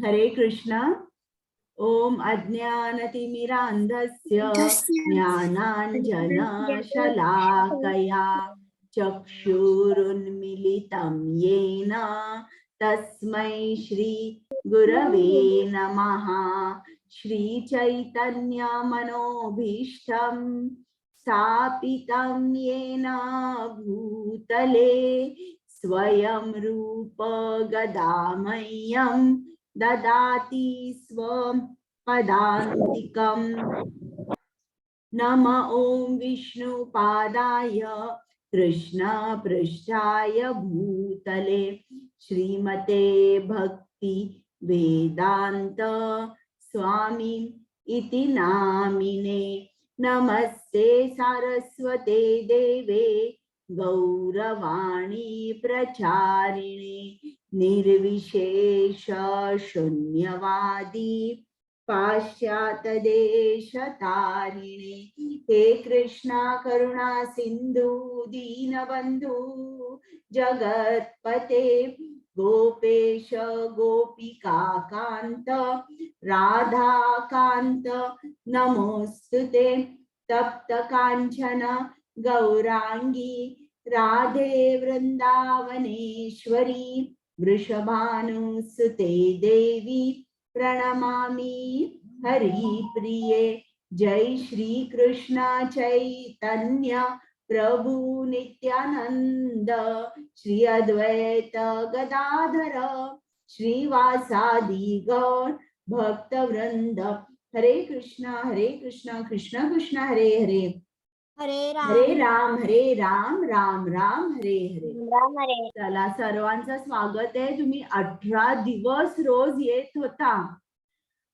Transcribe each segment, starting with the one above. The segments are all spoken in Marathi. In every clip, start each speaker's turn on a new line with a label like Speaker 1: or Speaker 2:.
Speaker 1: हरे कृष्ण। ओम अज्ञानतिमिरान्धस्य ज्ञानाञ्जनशलाकया चक्षुरुन्मीलितं येन तस्मै श्री गुरवे नमः। श्रीचैतन्यमनोभीष्टं स्थापितं येन भूतले स्वयं रूप गदामह्यं ददाति स्वं पदान्तिकम्। नम ओं विष्णुपादाय कृष्णपृष्ठाय भूतले श्रीमते भक्ति वेदांत स्वामी इति नामिने। नमस्ते सारस्वते देवे गौरवाणी प्रचारिणे निर्विशेष शून्यवादी पाश्चात्य देशतारिणे। हे कृष्णा करुणा सिंधु दीनबंधु जगत्पते गोपेश गोपिका कांत राधा कांत नमोस्तुते। तप्त कांचन गौरांगी राधे वृंदावनेश्वरी वृषभानुसुते देवी प्रणमामि हरिप्रिये। जय श्री कृष्ण चैतन्य प्रभु नित्यानंद श्री अद्वैत गदाधर श्रीवासादि गौर भक्तवृंद। हरे कृष्णा कृष्ण कृष्ण हरे हरे हरे राम राम राम हरे हरे। चला सर्वांचं स्वागत आहे। तुम्ही 18 दिवस रोज येत होता,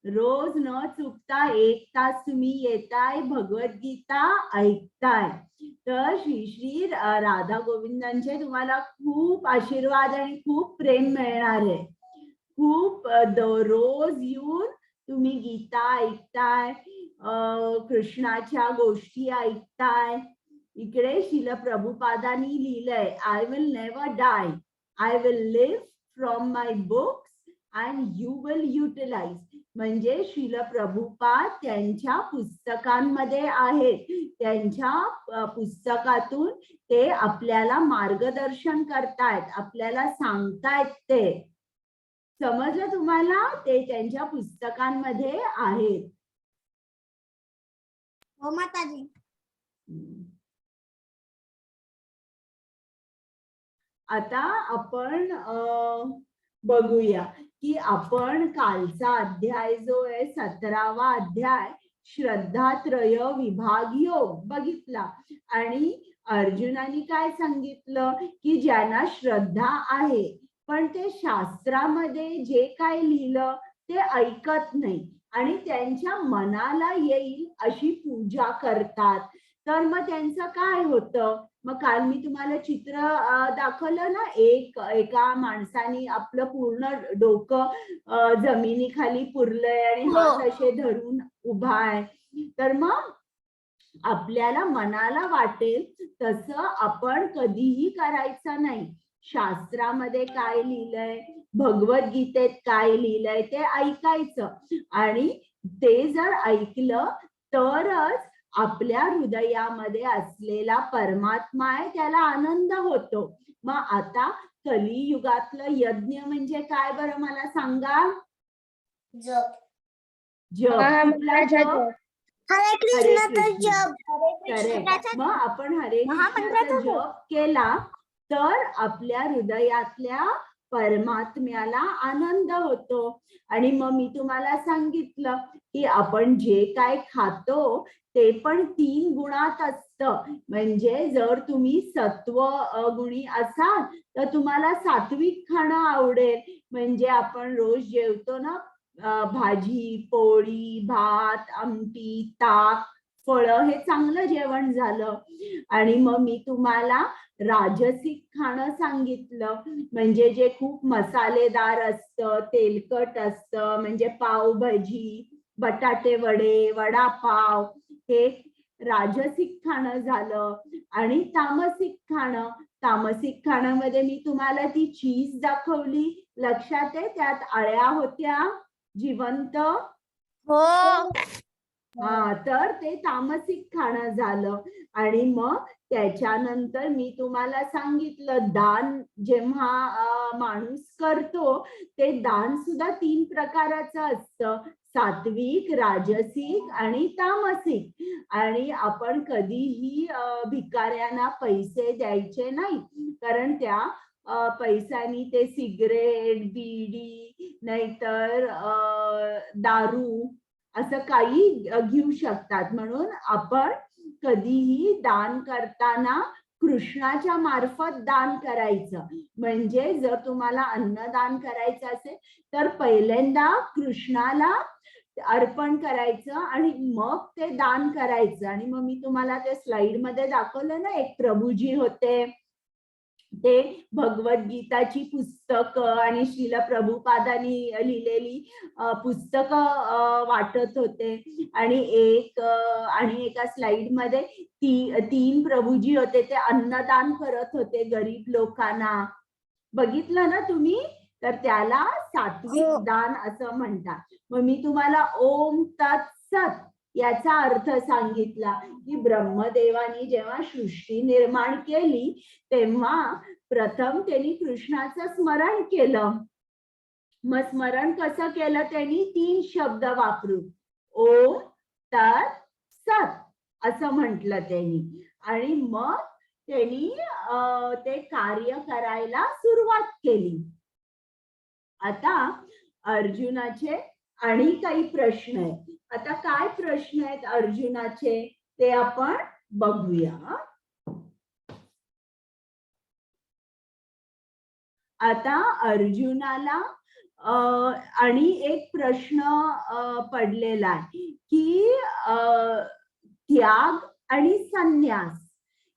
Speaker 1: रोज न चुकता 1 तास तुम्ही येताय, भगवद्गीता ऐकताय। तर श्री श्री राधा गोविंदांचे तुम्हाला खूप आशीर्वाद आणि खूप प्रेम मिळणार आहे। खूप रोज येऊन तुम्ही गीता ऐकताय, कृष्णाच्या गोष्टी ऐकताय। इकडे श्रील प्रभुपादांनी लिहिलंय, I will never die, I will live from my books and you will utilize. म्हणजे श्रील प्रभुपाद त्यांच्या पुस्तकांमध्ये आहेत, त्यांच्या पुस्तकातून ते आपल्याला मार्गदर्शन करतायत, आपल्याला सांगतायत। ते समजलं तुम्हाला? ते त्यांच्या पुस्तकांमध्ये आहेत।
Speaker 2: हो माताजी।
Speaker 1: आता आपण बघूया की आपण कालचा अध्याय जो आहे 17वा अध्याय श्रद्धात्रय विभाग योग बघितला। आणि अर्जुनाने काय सांगितलं की ज्यांना श्रद्धा आहे पण ते शास्त्रामध्ये जे काय लिहिलं ते ऐकत नाही आणि त्यांच्या मनाला येईल अशी पूजा करतात, तर मग त्यांचं काय होतं? मग काल मी तुम्हाला चित्र दाखवलं ना, एका माणसाने आपलं पूर्ण डोकं जमिनीखाली पुरलंय आणि हात असे धरून उभा आहे। तर मग आपल्याला मनाला वाटेल तसं आपण कधीही करायचं नाही। शास्त्रामध्ये काय लिहिलंय, भगवद्गीतेत काय लिहिलंय ते ऐकायचं आणि ते जर ऐकलं तरच आपल्या हृदयामध्ये असलेला परमात्मा आहे त्याला आनंद होतो। मग आता कलियुगातलं यज्ञ म्हणजे काय बरं मला सांगा?
Speaker 2: जप।
Speaker 1: जप। कुठला जप?
Speaker 2: हरे कृष्ण जप।
Speaker 1: करेक्ट। मग आपण हरे कृष्णाचा जप केला तर आपल्या हृदयातल्या परमात्म्याला आनंद होतो। आणि मग मी तुम्हाला सांगितलं की आपण जे काय खातो ते पण 3 गुणात असतं। म्हणजे जर तुम्ही सत्व गुणी असाल तर तुम्हाला सात्विक खाणं आवडेल। म्हणजे आपण रोज जेवतो ना, भाजी पोळी भात आमटी ताक फळं, हे चांगलं जेवण झालं। आणि मग मी तुम्हाला राजसिक खाणं सांगितलं, म्हणजे जे खूप मसालेदार असतं, तेलकट असतं, म्हणजे पावभाजी बटाटे वडे वडापाव हे राजसिक खाणं झालं आणि तामसिक खाणं. तामसिक खाण्यामध्ये मी तुम्हाला ती चीज दाखवली, लक्षात आहे? त्यात अळ्या होत्या जिवंत.
Speaker 2: हो.
Speaker 1: हा, तर ते तामसिक खाणं झालं. आणि मग त्याच्यानंतर मी तुम्हाला सांगितलं दान जेव्हा माणूस करतो ते दान सुद्धा 3 प्रकाराचं असतं, सात्विक, राजसिक आणि तामसिक. आणि आपण कधीही भिकाऱ्यांना पैसे द्यायचे नाही, कारण त्या पैशानी ते सिगरेट, बिडी नाहीतर दारू असं काही घेऊ शकतात. म्हणून आपण कधीही दान करताना कृष्णाच्या मार्फत दान करायचं. म्हणजे जर तुम्हाला अन्नदान करायचं असेल तर पहिल्यांदा कृष्णाला अर्पण करायचं आणि मग ते दान करायचं. आणि मग मी तुम्हाला ते स्लाइड मध्ये दाखवलं ना, एक प्रभूजी होते, ते भगवद्गीताची पुस्तकं आणि श्रील प्रभुपादांनी लिहिलेली पुस्तकं वाटत होते. आणि एका स्लाइड मध्ये 3 प्रभूजी होते, ते अन्नदान करत होते गरीब लोकांना. बघितलं ना तुम्ही? तर त्याला सात्विक दान असं म्हणतात. मग मी तुम्हाला ओम तत्सत याचा अर्थ सांगितला की ब्रह्मदेवानी जेव्हा सृष्टी निर्माण केली तेव्हा प्रथम त्यांनी कृष्णाचं स्मरण केलं. मग स्मरण कसं केलं त्यांनी? 3 शब्द वापरून ओम तत् सत असं म्हटलं त्यांनी. आणि मग त्यांनी ते कार्य करायला सुरुवात केली. आता अर्जुनाचे आणि काही प्रश्न आहेत. आता काय प्रश्न आहेत अर्जुनाचे ते आपण बघूया. आता अर्जुनाला आणि एक प्रश्न पडलेला आहे की त्याग आणि संन्यास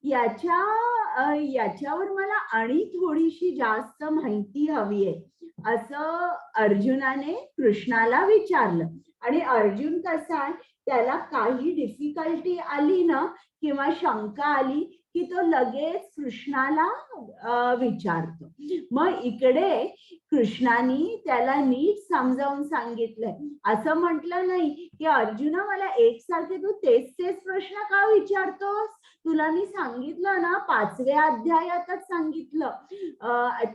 Speaker 1: याच्यावर मला आणि थोडीशी जास्त माहिती हवी आहे असं अर्जुनाने कृष्णाला विचारलं. आणि अर्जुन कसा आहे, त्याला काही डिफिकल्टी आली ना किंवा शंका आली की तो लगेच कृष्णाला विचारतो. मग इकडे कृष्णाने त्याला नीट समजावून सांगितलंय. असं म्हटलं नाही की अर्जुना मला एकसारखे तू तेच प्रश्न का विचारतोस? तुला मी सांगितलं ना, 5व्या अध्यायातच सांगितलं,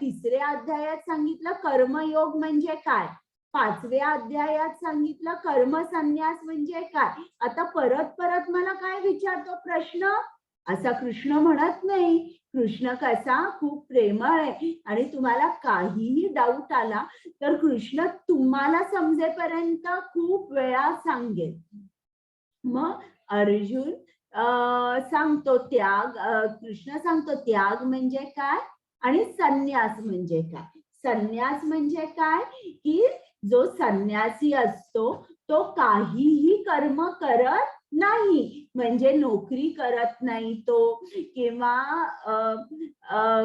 Speaker 1: 3ऱ्या अध्यायात सांगितलं कर्मयोग म्हणजे काय, 5व्या अध्यायात सांगितलं कर्मसन्यास म्हणजे काय. आता परत मला काय विचारतो प्रश्न? असा कृष्ण म्हणत नाही. कृष्ण कसा खूप प्रेमळ आहे आणि तुम्हाला काहीही डाऊट आला तर कृष्ण तुम्हाला समजेपर्यंत खूप वेळा सांगेल. मग अर्जुन सांगतो त्याग, कृष्ण सांगतो त्याग म्हणजे काय आणि संन्यास म्हणजे काय. संन्यास म्हणजे काय की जो संन्यासी असतो तो काहीही कर्म करत नाही, म्हणजे नोकरी करत नाही तो, किंवा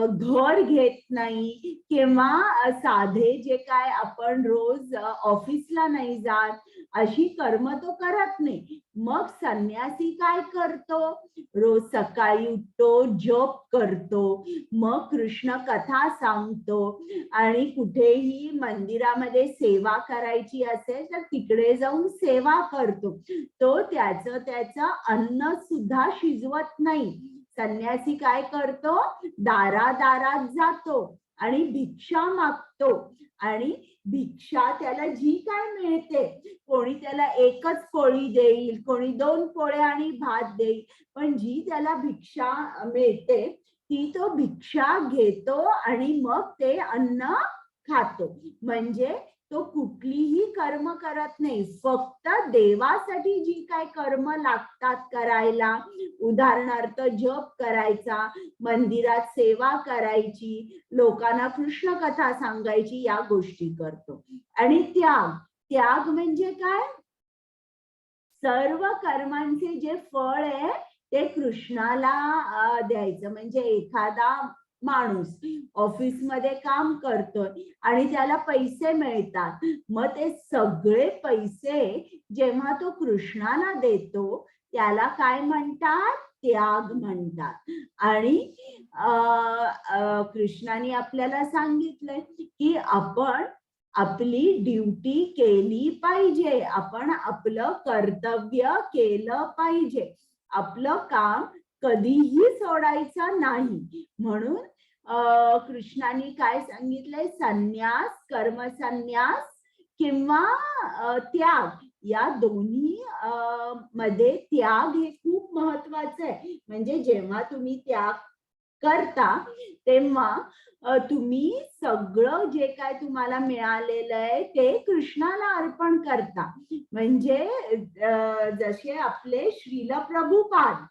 Speaker 1: घर घेत नाही, किंवा साधे जे काय आपण रोज ऑफिसला नाही जात अशी कर्म तो करत नाही. मग संन्यासी काय करतो? रोज सकाळी उठतो, जप करतो, मग कृष्ण कथा सांगतो आणि कुठेही मंदिरामध्ये सेवा करायची असेल तर तिकडे जाऊन सेवा करतो. तो त्याचं अन्न सुद्धा शिजवत नाही. संन्यासी काय करतो? दारादारात जातो आणि भिक्षा मागतो. आणि भिक्षा त्याला जी काय मिळते, कोणी त्याला एकच पोळी देईल, कोणी 2 पोळ्या आणि भात देईल, पण जी त्याला भिक्षा मिळते ती तो भिक्षा घेतो आणि मग ते अन्न खातो. म्हणजे तो कुठलीही कर्म करत नाही, फक्त देवासाठी जी काय कर्म लागतात करायला, उदाहरणार्थ जप करायचा, मंदिरात सेवा करायची, लोकांना कृष्ण कथा सांगायची, या गोष्टी करतो. आणि त्याग म्हणजे काय? सर्व कर्मांचे जे फळ आहे ते कृष्णाला द्यायचं. म्हणजे एखादा माणूस ऑफिस मध्ये काम करतोय आणि त्याला पैसे मिळतात, मग ते सगळे पैसे जेव्हा तो कृष्णाला देतो त्याला काय म्हणतात? त्याग म्हणतात. आणि कृष्णाने आपल्याला सांगितलंय की आपण आपली ड्युटी केली पाहिजे, आपण आपलं कर्तव्य केलं पाहिजे, आपलं काम कधीही सोडायचं नाही. म्हणून कृष्णाने काय सांगितलंय? संन्यास, कर्मसन्यास किंवा त्याग, या दोन्ही मध्ये त्याग हे खूप महत्वाचं आहे. म्हणजे जेव्हा तुम्ही त्याग करता तेव्हा तुम्ही सगळं जे काय तुम्हाला मिळालेलं आहे ते कृष्णाला अर्पण करता. म्हणजे जसे आपले श्रील प्रभुपाद,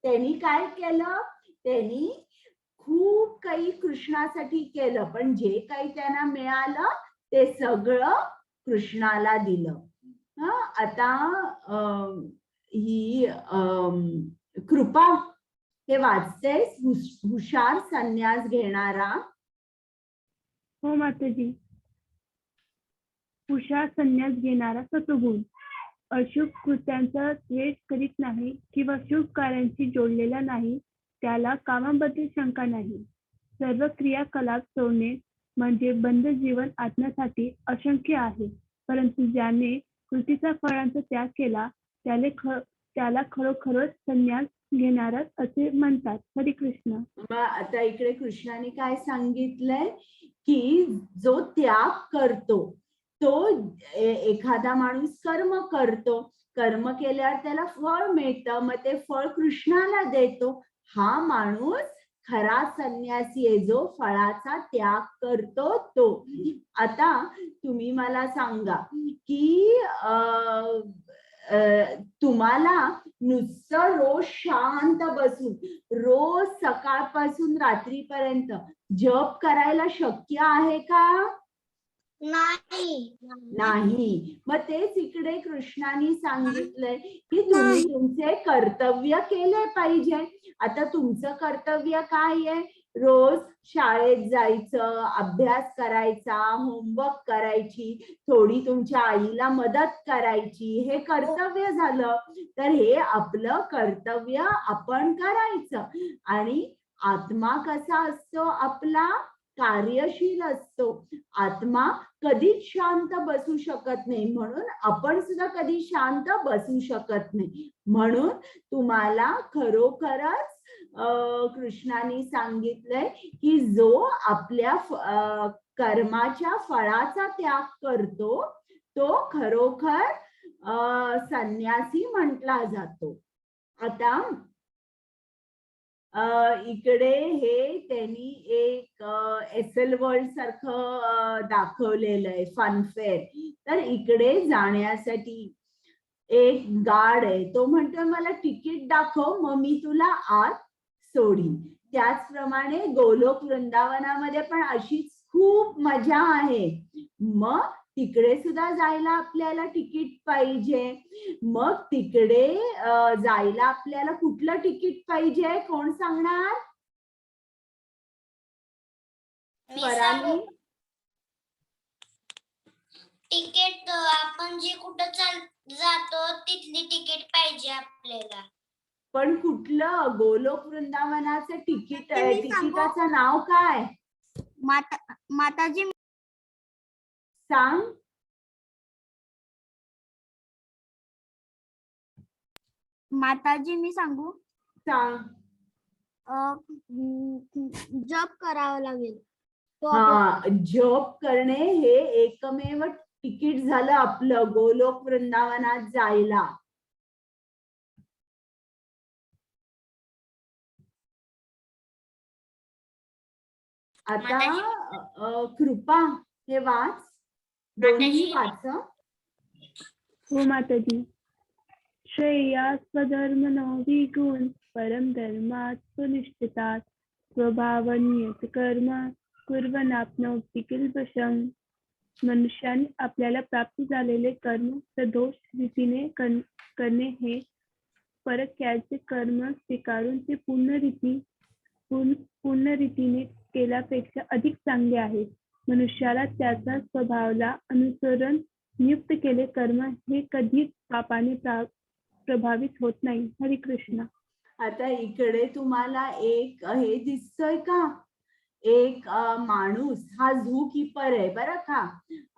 Speaker 1: त्यांनी काय केलं? त्यांनी खूप काही कृष्णासाठी केलं, पण जे काही त्यांना मिळालं ते सगळं कृष्णाला दिलं. आता ही कृपा हे वाचतेस? हुशार संन्यास घेणारा.
Speaker 3: हो माताजी. हुशार संन्यास घेणारा सत्वगुण अशुभ कृत्यांचा द्वेष करीत नाही किंवा शुभ कार्यांशी जोडलेला नाही, त्याला कामाबद्दल शंका नाही. सर्व क्रियाकलाप सोडणे म्हणजे बंद जीवन आत्म्यासाठी अशक्य आहे, परंतु ज्याने कृतीचा फळांचा त्याग केला त्याला खरोखरच संन्यास घेणारा असे म्हणतात. हरे कृष्ण.
Speaker 1: आता इकडे कृष्णाने काय सांगितलंय की जो त्याग करतो तो एखादा माणूस कर्म करतो, कर्म केल्यावर त्याला फळ मिळतं, मग ते फळ कृष्णाला देतो. हा माणूस खरा संन्यासी आहे, जो फळाचा त्याग करतो तो. आता तुम्ही मला सांगा की तुम्हाला नुसतं रोज शांत बसून रोज सकाळपासून रात्रीपर्यंत जप करायला शक्य आहे का? नाही. मग तेच इकडे कृष्णाने सांगितलंय की तुम्ही तुमचे कर्तव्य केले पाहिजे. आता तुमचं कर्तव्य काय आहे? रोज शाळेत जायचं, अभ्यास करायचा, होमवर्क करायची, थोडी तुमच्या आईला मदत करायची, हे कर्तव्य झालं. तर हे आपलं कर्तव्य आपण करायचं. आणि आत्मा कसा असतो? आपला कार्यशील असतो. आत्मा कधीच शांत बसू शकत नाही, म्हणून आपण सुद्धा कधी शांत बसू शकत नाही. म्हणून तुम्हाला खरोखरच कृष्णाने सांगितलंय की जो आपल्या कर्माच्या फळाचा त्याग करतो तो खरोखर संन्यासी म्हटला जातो. आता इकडे हे त्यांनी एक एसएल वर्ल्ड सारखं दाखवलेलं आहे, फनफेअर. तर इकडे जाण्यासाठी एक गार्ड आहे, तो म्हणतो मला तिकीट दाखव, मग मी तुला आत सोडीन. त्याचप्रमाणे गोलोक वृंदावनामध्ये पण अशीच खूप मजा आहे. मग तिकडे सुद्धा जायला आपल्याला तिकीट पाहिजे. मग तिकडे जायला आपल्याला कुठलं तिकीट पाहिजे? कोण सांगणार? स्वराली.
Speaker 2: तिकीट आपण जे कुठं जातो तिथली तिकीट पाहिजे आपल्याला.
Speaker 1: पण कुठलं? गोलोक वृंदावनाचं तिकीट आहे,
Speaker 2: मी सांगू?
Speaker 1: तिकिटाचं नाव काय?
Speaker 2: माताजी
Speaker 1: सांग.
Speaker 2: माताजी मी सांगू?
Speaker 1: सांग.
Speaker 2: जप करावं लागेल.
Speaker 1: हा, जप करणे हे एकमेव तिकीट झालं आपलं गोलोक वृंदावनात जायला. आता कृपा हे वाच, दोन्ही वाच.
Speaker 3: हो माताजी. श्रेया स्वधर्मनो विगुण परम धर्मात सुनिश्चितात स्वभावनियत कर्म कुर्वनाप्नोति किल्बिषम्. मनुष्याने आपल्याला प्राप्त झालेले कर्म सदोष रीतीने करणे हे परक्याचे कर्म स्वीकारून ते पूर्ण रीतीने केल्यापेक्षा अधिक चांगले आहे. मनुष्याला त्याचा स्वभावाला अनुसरून नियुक्त केले कर्म हे कधीच पापाने प्रभावित होत नाही. हरे कृष्ण.
Speaker 1: आता इकडे तुम्हाला एक हे दिसतोय का, एक माणूस हा झू कीपर आहे बरं का,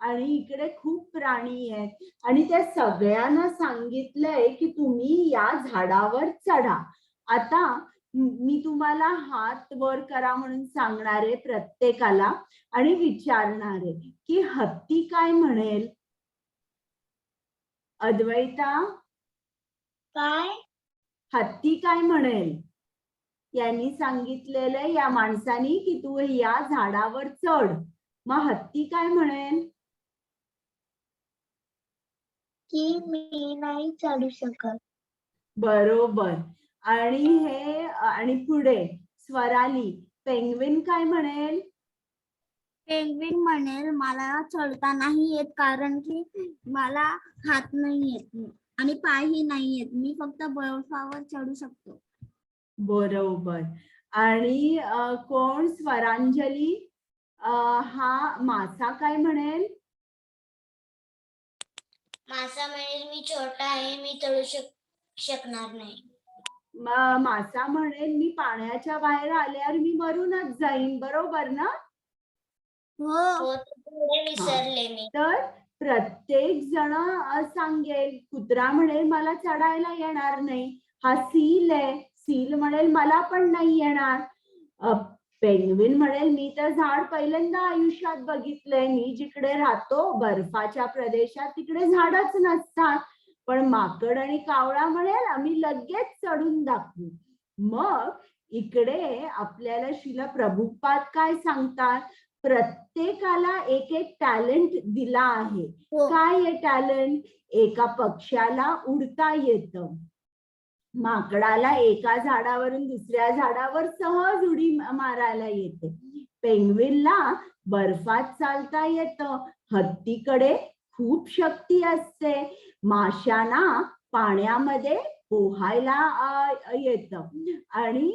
Speaker 1: आणि इकडे खूप प्राणी आहेत आणि त्या सगळ्यांना सांगितलंय की तुम्ही या झाडावर चढा. आता मी तुम्हाला हात वर करा म्हणून सांगणार आहे प्रत्येकाला आणि विचारणार आहे की हत्ती काय म्हणेल. अद्वैता,
Speaker 2: काय?
Speaker 1: हत्ती काय म्हणेल. यांनी सांगितलेलं या माणसानी की तू या झाडावर चढ, मग हत्ती काय म्हणेल.
Speaker 2: की मी नाही चढू शकत.
Speaker 1: बरोबर. आणि पुढे स्वराली, पेंग्विन काय म्हणेल.
Speaker 2: पेंग्विन म्हणेल मला चढता नाही येत कारण की मला हात नाही येत आणि पायही नाही येत, मी फक्त बर्फावर चढू शकतो.
Speaker 1: बरोबर. आणि कोण, स्वरांजली, हा मासा काय म्हणेल.
Speaker 2: मासा म्हणेल मी छोटा आहे, मी चढू शकणार नाही.
Speaker 1: मासा म्हणेल मी पाण्याच्या बाहेर आल्यावर मी मरूनच जाईन. बरोबर ना.
Speaker 2: हो, विसरले मी.
Speaker 1: तर प्रत्येक जण सांगेल. कुत्रा म्हणेल मला चढायला येणार नाही. हा सील आहे, सील म्हणेल मला पण नाही येणार. पेंग्विन म्हणेल मी तर झाड पहिल्यांदा आयुष्यात बघितलंय, मी जिकडे राहतो बर्फाच्या प्रदेशात तिकडे झाडच नसतात. पण माकड आणि कावळा म्हणेल आम्ही लगेच चढून दाखवू. मग इकडे आपल्याला श्रील प्रभुपाद काय सांगतात, प्रत्येकाला एक एक टॅलेंट दिला आहे. काय आहे टॅलेंट. एका पक्ष्याला उडता येतं, माकडाला एका झाडावरून दुसऱ्या झाडावर सहज उडी मारायला येते, पेंग्विनला बर्फात चालता येतं, हत्तीकडे खूप शक्ती असते, माशांना पाण्यामध्ये पोहायला येतं, आणि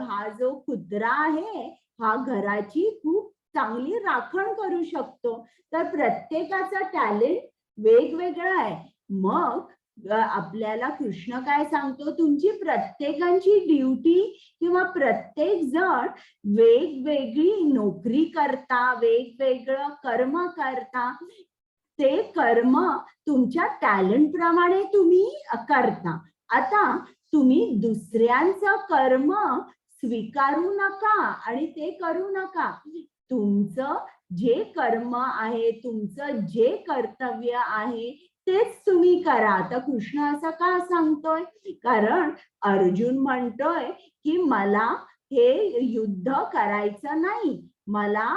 Speaker 1: हा जो कुत्रा आहे हा घराची खूप चांगली राखण करू शकतो. तर प्रत्येकाचा टॅलेंट वेगवेगळा आहे. मग आपल्याला कृष्ण काय सांगतो, तुमची प्रत्येकाची ड्युटी किंवा प्रत्येक जण वेगवेगळी नोकरी करता, वेगवेगळं कर्म करता, ते कर्म तुमच्या टॅलेंट प्रमाणे तुम्ही करता. आता तुम्ही दुसऱ्यांचं कर्म स्वीकारू नका आणि ते करू नका. तुमचं जे कर्म आहे, तुमचं जे कर्तव्य आहे तेच तुम्ही करा. आता कृष्ण असं का सांगतोय, कारण अर्जुन म्हणतोय की मला हे युद्ध करायचं नाही, मला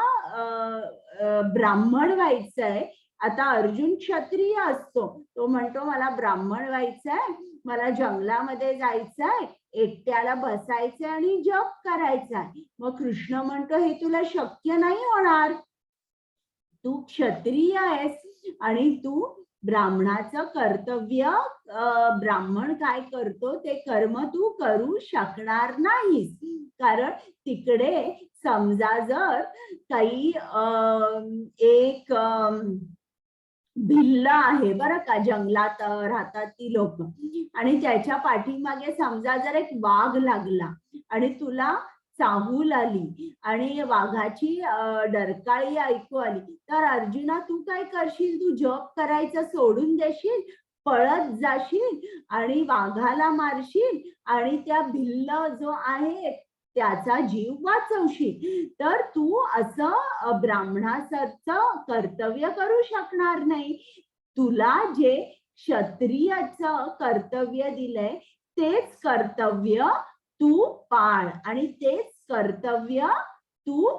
Speaker 1: ब्राह्मण व्हायचंय. आता अर्जुन क्षत्रिय असतो, तो म्हणतो मला ब्राह्मण व्हायचंय, मला जंगलामध्ये जायचंय, एकट्याला बसायचंय आणि जप करायचाय. मग कृष्ण म्हणतो हे तुला शक्य नाही होणार, तू क्षत्रिय आहेस आणि तू ब्राह्मणाचं कर्तव्य, ब्राह्मण काय करतो ते कर्म तू करू शकणार नाहीस. कारण तिकडे समजा जर काही एक भिल्ल आहे बरं का, जंगलात राहतात ती लोक, आणि त्याच्या पाठीमागे समजा जर एक वाघ लागला आणि तुला चाहूल आली आणि वाघाची डरकाळी ऐकू आली, तर अर्जुना तू काय करशील, तू जप करायचं सोडून देशील, पळत जाशील आणि वाघाला मारशील आणि त्या भिल्ल जो आहे त्याचा जीव वाचवशील. तर तू असं ब्राह्मणाचं कर्तव्य करू शकणार नाही. तुला जे क्षत्रियाचं कर्तव्य दिलंय तेच कर्तव्य तू पाळ आणि तेच कर्तव्य तू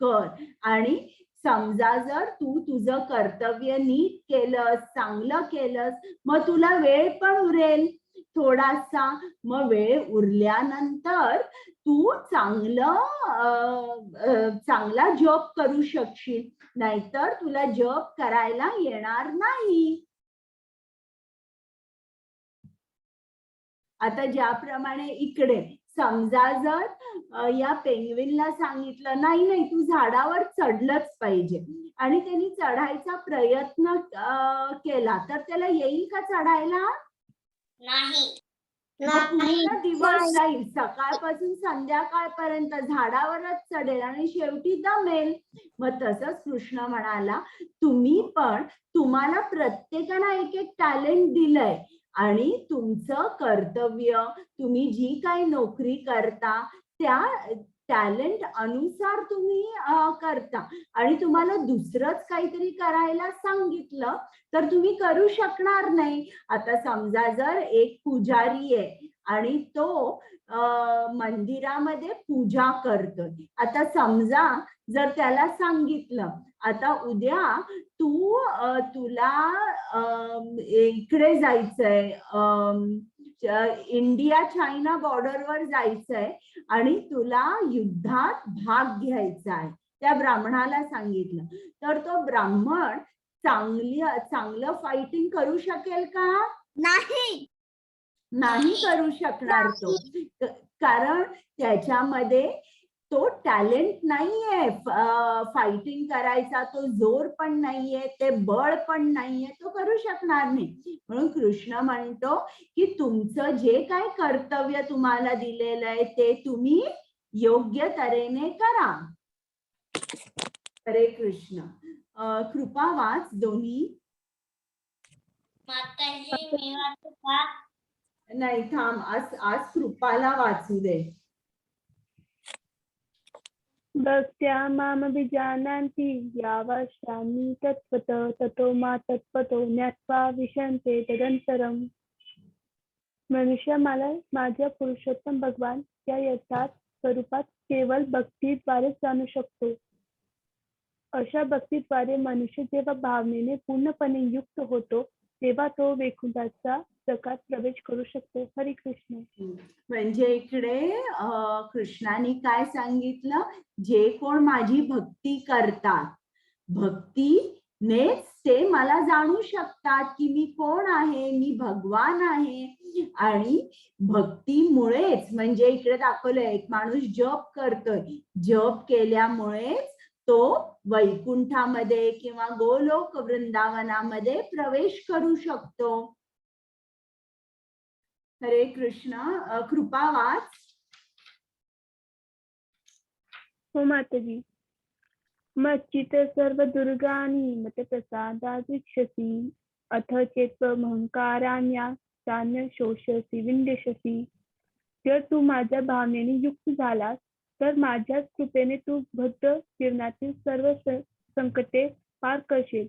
Speaker 1: कर. आणि समजा जर तू तुझं कर्तव्य नीट केलंस, चांगलं केलंस, मग तुला वेळ पण उरेल थोडासा. मग वेळ उरल्यानंतर तू चांगला जॉब करू शकशील, नाहीतर तुला जॉब करायला येणार नाही. आता ज्याप्रमाणे इकडे समजा जर या पेंग्विनला सांगितलं नाही नाही तू झाडावर चढलंच पाहिजे आणि त्यांनी चढायचा प्रयत्न केला, तर त्याला येईल का चढायला. मग पूर्ण दिवस जाईल, सकाळपासून संध्याकाळपर्यंत झाडावरच चढेल आणि शेवटी दमेल. मग तसंच कृष्ण म्हणाला, तुम्हाला प्रत्येकाला एक एक टॅलेंट दिलंय आणि तुमचं कर्तव्य, तुम्ही जी काही नोकरी करता त्या टॅलेंट अनुसार तुम्ही करता आणि तुम्हाला दुसरंच काहीतरी करायला सांगितलं तर तुम्ही करू शकणार नाही. आता समजा जर एक पुजारी आहे आणि तो मंदिरामध्ये पूजा करतोय. आता समजा जर त्याला सांगितलं आता उद्या तुला इकडे जायचंय, इंडिया चायना बॉर्डरवर जायचंय आणि तुला युद्धात भाग घ्यायचा आहे, त्या ब्राह्मणाला सांगितलं तर तो ब्राह्मण चांगलं फायटिंग करू शकेल का? नाही करू शकणार तो, कारण त्याच्यामध्ये तो टॅलेंट नाहीये फायटिंग करायचा, तो जोर पण नाहीये, ते बळ पण नाहीये, तो करू शकणार नाही. म्हणून कृष्ण म्हणतो की तुमचं जे काय कर्तव्य तुम्हाला दिलेलं आहे ते तुम्ही योग्य तऱ्हेने करा. हरे कृष्ण. कृपा वाच दोन्ही. नाही थांब, आज कृपाला वाचू दे.
Speaker 3: भक्त्या मामभिजानान्ति यावश्यामि तत्त्वतः ततो मा तत्त्वतो ज्ञात्वा विशन्ते तदंतरम. मनुष्य मला माझ्या पुरुषोत्तम भगवान या यथार्थ स्वरूपात केवळ भक्तीद्वारे जाणू शकतो. अशा भक्तीद्वारे मनुष्य जेव्हा भावनेने पूर्णपणे युक्त होतो तेव्हा तो वैकुंठाचा प्रकाश प्रवेश करू शकतो. हरे कृष्ण.
Speaker 1: म्हणजे इकडे कृष्णाने काय सांगितलं, जे कोण माझी भक्ती करतात, भक्तीनेच ते मला जाणू शकतात की मी कोण आहे, मी भगवान आहे. आणि भक्तीमुळेच, म्हणजे इकडे दाखवलंय एक माणूस जप करतोय, जप केल्यामुळेच तो वैकुंठामध्ये किंवा गोलोक वृंदावनामध्ये प्रवेश करू शकतो. हरे कृष्ण. कृपा वाच.
Speaker 3: हो माताजी. मच्चित सर्व दुर्गानी मत प्रसादात वीक्षसी अथ चेत्वमहंकारान्या चान्य शोषसी विंध्यसि. जर तू माझ्या भावनेने युक्त झालास तर माझ्याच कृपेने तू भक्त जीवनातील सर्व संकटे पार करशील.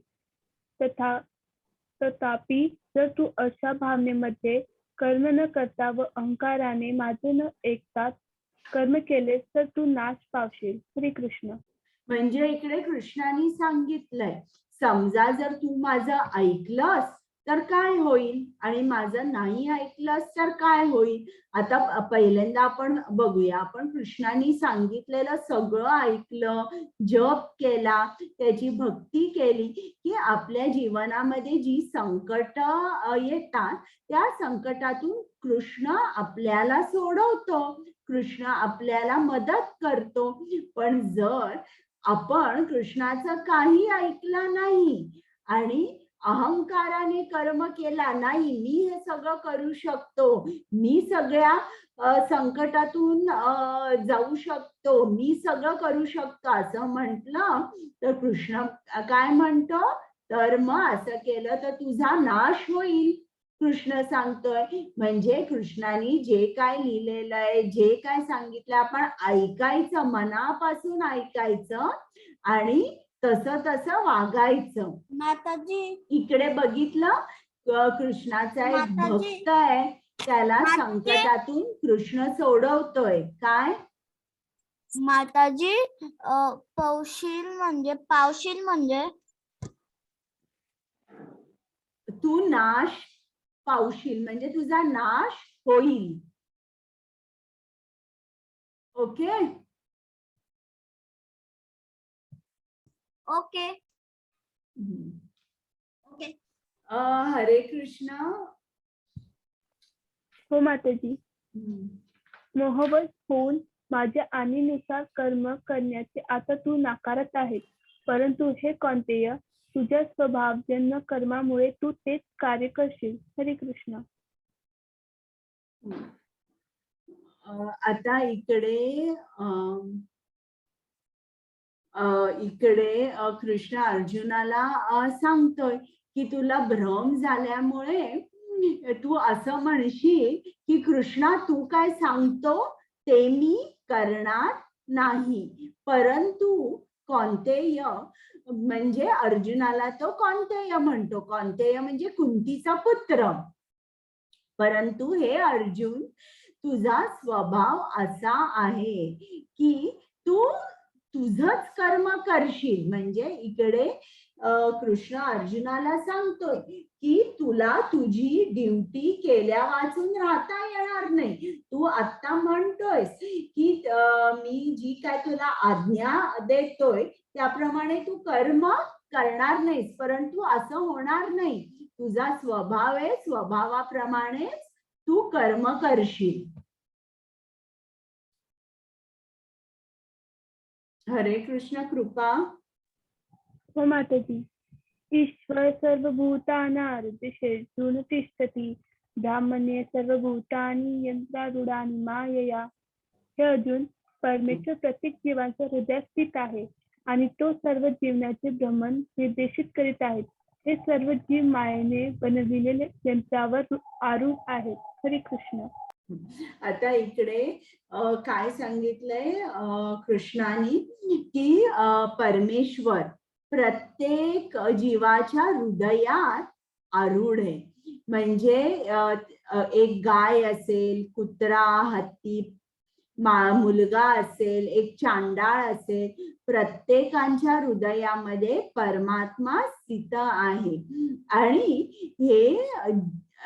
Speaker 3: तथापि जर तू अशा भावनेमध्ये कर्म न करता व अहंकाराने माझे न ऐकता कर्म केलेस तर तू नाश पावशील. श्री कृष्ण.
Speaker 1: म्हणजे इकडे कृष्णाने सांगितलंय, समजा जर तू माझं ऐकलंस तर काय होईल आणि माझं नाही ऐकलंस तर काय होईल. आता पहिल्यांदा आपण बघूया, आपण कृष्णाने सांगितलेलं सगळं ऐकलं, जप केला, त्याची भक्ती केली की आपल्या जीवनामध्ये जी संकट येतात त्या संकटातून कृष्ण आपल्याला सोडवतो, कृष्ण आपल्याला मदत करतो. पण जर आपण कृष्णाचं काही ऐकलं नाही आणि अहंकाराने कर्म केला नाही, मी हे सगळं करू शकतो, मी सगळ्या संकटातून जाऊ शकतो, मी सगळं करू शकतो असं म्हटलं तर कृष्ण काय म्हणतो, तर मग असं केलं तर तुझा नाश होईल. कृष्ण सांगतोय. म्हणजे कृष्णाने जे काय लिहिलेलं आहे, जे काय सांगितलं आपण ऐकायचं, मनापासून ऐकायचं आणि तसं तसं वागायचं.
Speaker 2: माताजी.
Speaker 1: इकडे बघितलं, कृष्णाचा एक
Speaker 2: माताजी.
Speaker 1: भक्त आहे, त्याला
Speaker 2: माताजी.
Speaker 1: संकटातून कृष्ण सोडवतोय. काय
Speaker 2: माताजी, पावशील म्हणजे
Speaker 1: तू नाश पावशील, म्हणजे तुझा नाश होईल. ओके.
Speaker 2: ओके. ओके.
Speaker 1: हरे कृष्ण.
Speaker 3: हो माताजी. मोहवश होऊन माझ्या आणीनुसार कर्म करण्याचे आता तू नाकारत आहे, परंतु हे कौंतेय तुझ्या स्वभावजन्य कर्मामुळे तू तेच कार्य करशील. हरे कृष्ण.
Speaker 1: आता इकडे कृष्ण अर्जुनाला सांगतोय की तुला भ्रम झाल्यामुळे तू असं म्हणशील की कृष्णा तू काय सांगतो ते मी करणार नाही, परंतु कौंतेय म्हणजे अर्जुनाला तो कौंतेय म्हणतो, कौंतेय म्हणजे कुंतीचा पुत्र. परंतु हे अर्जुन तुझा स्वभाव असा आहे की तू तुझंच कर्म करशील. म्हणजे इकडे कृष्ण अर्जुनाला सांगतोय की तुला तुझी ड्युटी केल्या वाचून राहता येणार नाही. तू आता म्हणतोयस की मी जी काय तुला आज्ञा देतोय त्याप्रमाणे तू कर्म करणार नाहीस, परंतु असं होणार नाही. तुझा स्वभाव आहे, स्वभावाप्रमाणेच तू कर्म करशील. हरे कृष्ण. कृपा.
Speaker 3: हो माताजी. ईश्वर सर्वभूतानां हृदयेषु तिष्ठति ब्राह्मणे सर्वभूतानि यंत्रारूढानि मायया. हे अर्जुन, परमेश्वर प्रत्येक जीवाच्या हृदयात स्थित आहे आणि तो सर्व जीवनाचे भ्रमण निर्देशित करीत आहे. हे सर्व जीव मायेने बनविलेले यंत्रावर आरूढ आहेत. हरे कृष्ण.
Speaker 1: आता इकडे काय सांगितलंय कृष्णाने की परमेश्वर प्रत्येक जीवाच्या हृदयात आरूढ आहे. म्हणजे एक गाय असेल, कुत्रा, हत्ती, मुलगा असेल, एक चांडाळ असेल, प्रत्येकाच्या हृदयामध्ये परमात्मा स्थित आहे. आणि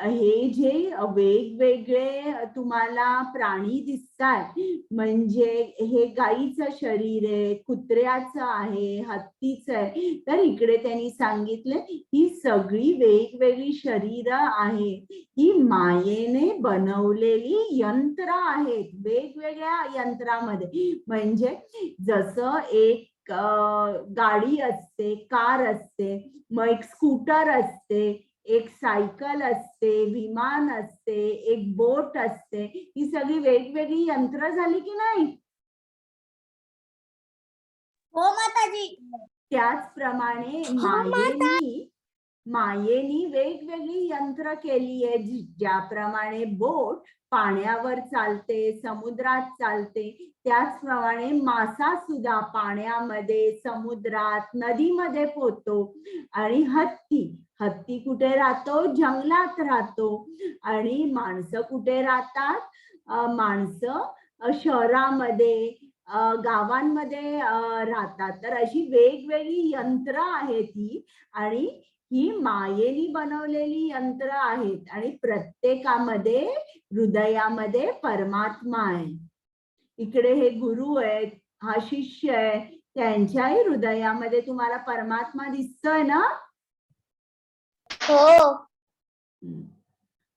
Speaker 1: हे जे वेगवेगळे तुम्हाला प्राणी दिसतात, म्हणजे हे गाईचं शरीर आहे, कुत्र्याचं आहे, हत्तीचं आहे, तर इकडे त्यांनी सांगितलं ही सगळी वेगवेगळी शरीर आहे, ही मायेने बनवलेली यंत्र आहेत. वेगवेगळ्या यंत्रामध्ये, म्हणजे जसं एक गाडी असते, कार असते, मग एक स्कूटर असते, एक सायकल असते, विमान असते, एक बोट असते, ही सगळी वेगवेगळी यंत्र झाली की नाही.
Speaker 2: हो माताजी.
Speaker 1: त्याचप्रमाणे मायेनी वेगवेगळी यंत्र केली आहे. ज्याप्रमाणे बोट पाण्यावर चालते, समुद्रात चालते, त्याचप्रमाणे मासा सुद्धा पाण्यामध्ये, समुद्रात, नदीमध्ये पोहतो. आणि हत्ती कुठे राहतो? जंगलात राहतो. आणि माणसं कुठे राहतात? माणसं शहरामध्ये, गावांमध्ये राहतात. तर अशी वेगवेगळी यंत्र आहेत ही, आणि ही मायेनी बनवलेली यंत्र आहेत. आणि प्रत्येकामध्ये हृदयामध्ये परमात्मा आहे. इकडे हे गुरु आहेत, हा शिष्य आहे, त्यांच्याही हृदयामध्ये तुम्हाला परमात्मा दिसतोय ना.
Speaker 2: हो.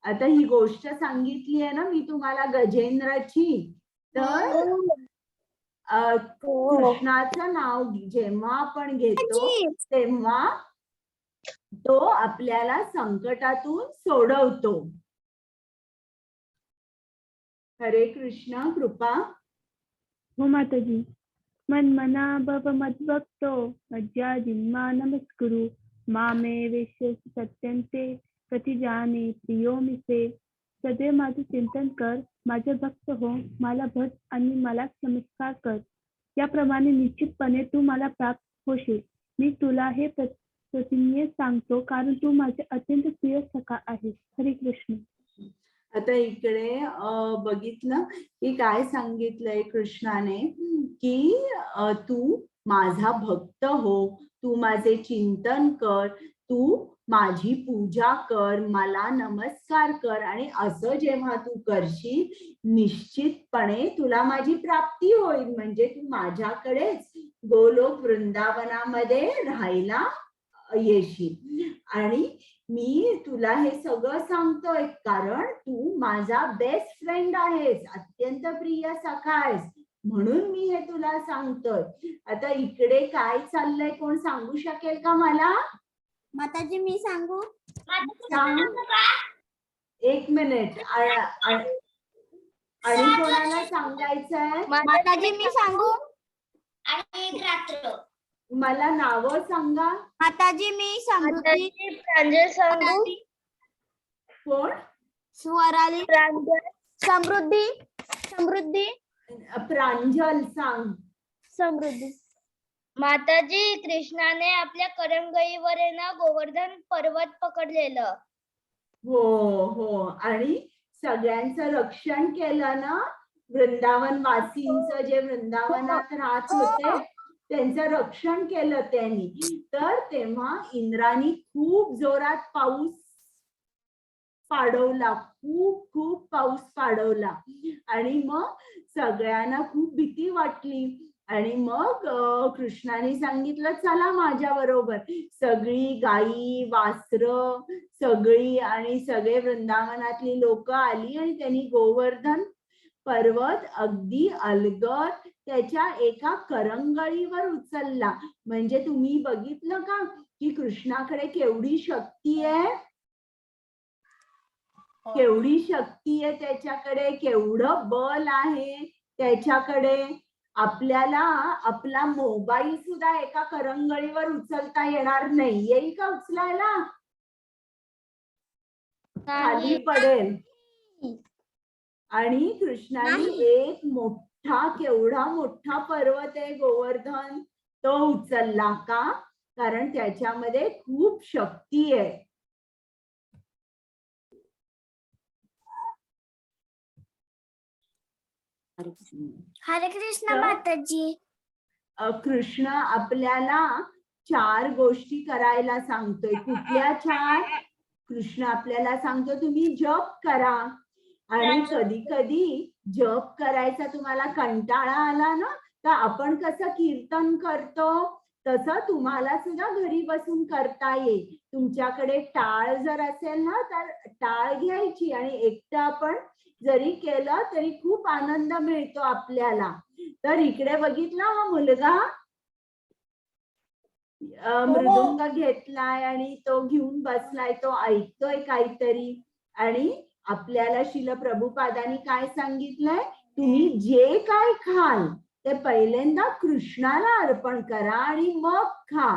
Speaker 1: आता ही गोष्ट सांगितली आहे ना मी तुम्हाला गजेंद्रची, तर कृष्णाचं नाव जेव्हा आपण घेतो तेव्हा तो आपल्याला संकटातून सोडवतो. हरे कृष्ण. कृपा.
Speaker 3: हो माताजी. मन्मना भव मद्भक्तो मज्जाजिन्मा नमस्कुरु मामे वेश्यसि सत्यन्ते प्रतिजाने प्रियो से. सदैव माझे चिंतन कर, माझे भक्त हो, मला भज आणि मला नमस्कार कर. याप्रमाणे निश्चितपणे तू मला प्राप्त होशील. मी तुला हे प्रतिज्ञेने सांगतो, कारण तू माझे अत्यंत प्रिय सखा आहेस. हरे कृष्ण.
Speaker 1: आता इकडे बघितलं की काय सांगितलंय कृष्णाने की तू माझा भक्त हो, तू माझे चिंतन कर, तू माझी पूजा कर, मला नमस्कार कर. आणि असं जेव्हा तू करशील निश्चितपणे तुला माझी प्राप्ती होईल. म्हणजे तू माझ्याकडेच गोलोक वृंदावनामध्ये राहायला येशील. आणि मी तुला हे सगळं सांगतोय कारण तू माझा बेस्ट फ्रेंड आहेस, अत्यंत प्रिय सखा आहेस, म्हणून मी हे तुला सांगतोय. आता इकडे काय चाललंय कोण सांगू शकेल का मला?
Speaker 2: माताजी मी सांगू?
Speaker 1: सांग. एक मिनिट. आणि कोणाला सांगायचंय?
Speaker 2: माताजी मी सांगू?
Speaker 1: मला नावं सांगा.
Speaker 2: माताजी मी समृद्धी.
Speaker 4: प्रांजल सांगू.
Speaker 1: कोण?
Speaker 2: स्वराली. समृद्धी. समृद्धी.
Speaker 1: प्रांजल सांग.
Speaker 2: समृद्धी.
Speaker 4: माताजी, कृष्णाने आपल्या करंगळीवर आहे ना गोवर्धन पर्वत पकडलेलं.
Speaker 1: हो हो, आणि सगळ्यांचं रक्षण केलं ना, वृंदावन वासींचं, जे वृंदावनात राहत होते त्यांचं रक्षण केलं त्यांनी. तर तेव्हा इंद्राणी खूप जोरात पाऊस पाडवला, खूप खूप पाऊस पाडवला, आणि मग सगळ्यांना खूप भीती वाटली. आणि मग कृष्णाने सांगितलं, चला माझ्या बरोबर. सगळी गाई वासर सगळी आणि सगळे वृंदावनातली लोक आली आणि त्यांनी गोवर्धन पर्वत अगदी अलगद त्याच्या एका करंगळीवर उचलला. म्हणजे तुम्ही बघितलं का की कृष्णाकडे केवढी शक्ती आहे, केवढी शक्ती आहे त्याच्याकडे, केवढं बल आहे त्याच्याकडे. आपल्याला आपला मोबाईल सुद्धा एका करंगळीवर उचलता येणार नाही. येईल का उचलायला? खाली पडेल. आणि कृष्णाने एक मोठा, केवढा मोठा पर्वत आहे गोवर्धन, तो उचलला. का? कारण त्याच्यामध्ये खूप शक्ती आहे.
Speaker 2: हरे कृष्ण माताजी.
Speaker 1: कृष्ण आपल्याला 4 गोष्टी करायला सांगतोय. कुठल्या 4? कृष्ण आपल्याला सांगतो तुम्ही जप करा. आणि कधी कधी जप करायचा तुम्हाला कंटाळा आला ना, तर आपण कसं कीर्तन करतो तसं तुम्हाला सुद्धा घरी बसून करता येईल. तुमच्याकडे टाळ जर असेल ना, तर टाळ घ्यायची आणि एकटं आपण जरी केलं तरी खूप आनंद मिळतो आपल्याला. तर इकडे बघितला हा मुलगा मृदुंग घेतलाय आणि तो घेऊन बसलाय, तो ऐकतोय काहीतरी. आणि आपल्याला श्रील प्रभुपादांनी काय सांगितलंय, तुम्ही जे काय खाल ते पहिल्यांदा कृष्णाला अर्पण करा आणि मग खा.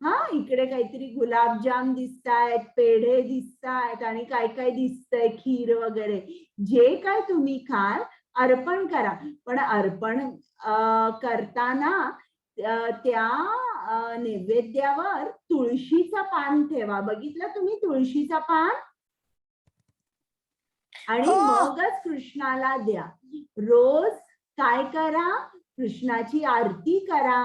Speaker 1: हा, इकडे काहीतरी गुलाबजाम दिसतायत, पेढे दिसतायत आणि काय काय दिसतंय, खीर वगैरे. जे काय तुम्ही खाल अर्पण करा. पण अर्पण करताना त्या नैवेद्यावर तुळशीचं पान ठेवा. बघितलं तुम्ही तुळशीचं पान? आणि मगच कृष्णाला द्या. रोज काय करा, कृष्णाची आरती करा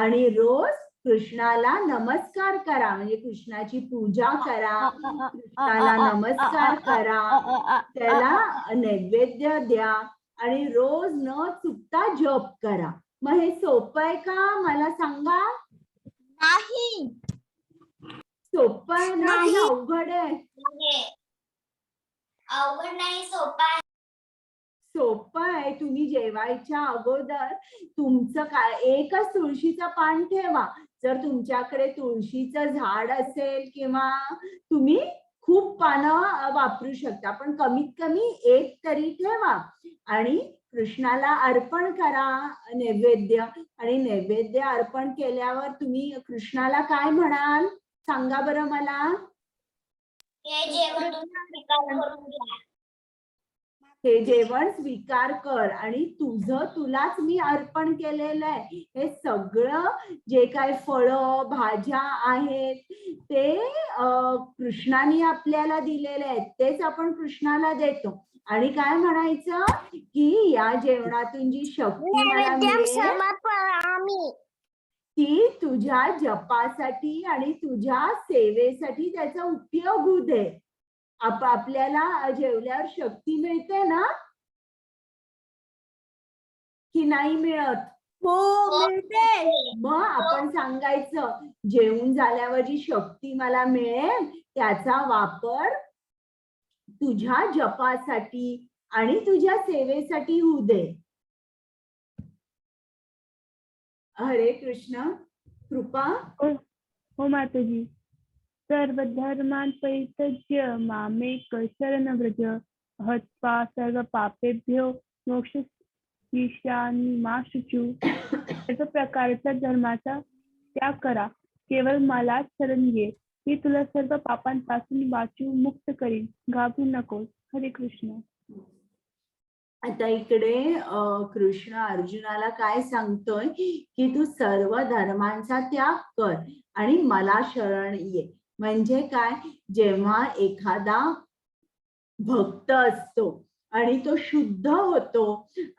Speaker 1: आणि रोज कृष्णाला नमस्कार करा. म्हणजे कृष्णाची पूजा करा, कृष्णाला नमस्कार करा, त्याला नैवेद्य द्या आणि रोज न चुकता जप करा. मग हे सोपं आहे का? मला सांगा.
Speaker 2: नाही.
Speaker 1: सोपं आहे ना की अवघड आहे?
Speaker 4: अवघड नाही, सोपा आहे.
Speaker 1: सोपं आहे. तुम्ही जेवायच्या अगोदर तुमचं काय, एकच तुळशीचं पान ठेवा. जर तुमच्याकडे तुळशीचं झाड असेल किंवा तुम्ही खूप पानं वापरू शकता, पण कमीत कमी एक तरी ठेवा आणि कृष्णाला अर्पण करा नैवेद्य. आणि नैवेद्य अर्पण केल्यावर तुम्ही कृष्णाला काय म्हणाल सांगा बरं मला.
Speaker 4: हे जेवण स्वीकार करून घ्या.
Speaker 1: हे जेवण स्वीकार कर आणि तुझं तुलाच मी अर्पण केलेलं आहे. हे सगळं जे काय फळं भाज्या आहेत ते कृष्णाने आपल्याला दिलेले आहेत, तेच आपण कृष्णाला देतो. आणि काय म्हणायचं की या जेवणातून जी शक्ती मला मिळेल ती तुझ्या जपासाठी आणि तुझ्या सेवेसाठी त्याचा उपयोग होऊ दे. आपल्याला जेवल्यावर शक्ती मिळते ना की नाही मिळत?
Speaker 2: हो मिळते.
Speaker 1: मग आपण सांगायचं, जेवून झाल्यावर जी शक्ती मला मिळेल त्याचा वापर तुझ्या जपासाठी आणि तुझ्या सेवेसाठी होऊ दे. हरे कृष्ण. कृपा.
Speaker 3: हो माताजी. सर्व धर्मान् परित्यज्य मामेक शरणं व्रज हत्वा सर्व पापेभ्यो मोक्ष ईशानी मा शुचू. सर्व प्रकारच्या धर्माचा त्याग करा, केवळ मलाच शरण ये. मी तुला सर्व पापांपासून वाचू मुक्त करीन, घाबरू नकोस. हरे कृष्ण.
Speaker 1: आता इकडे कृष्ण अर्जुनाला काय सांगतोय की तू सर्व धर्मांचा त्याग कर आणि मला शरण ये. म्हणजे काय, जेव्हा एखादा भक्त असतो आणि तो शुद्ध होतो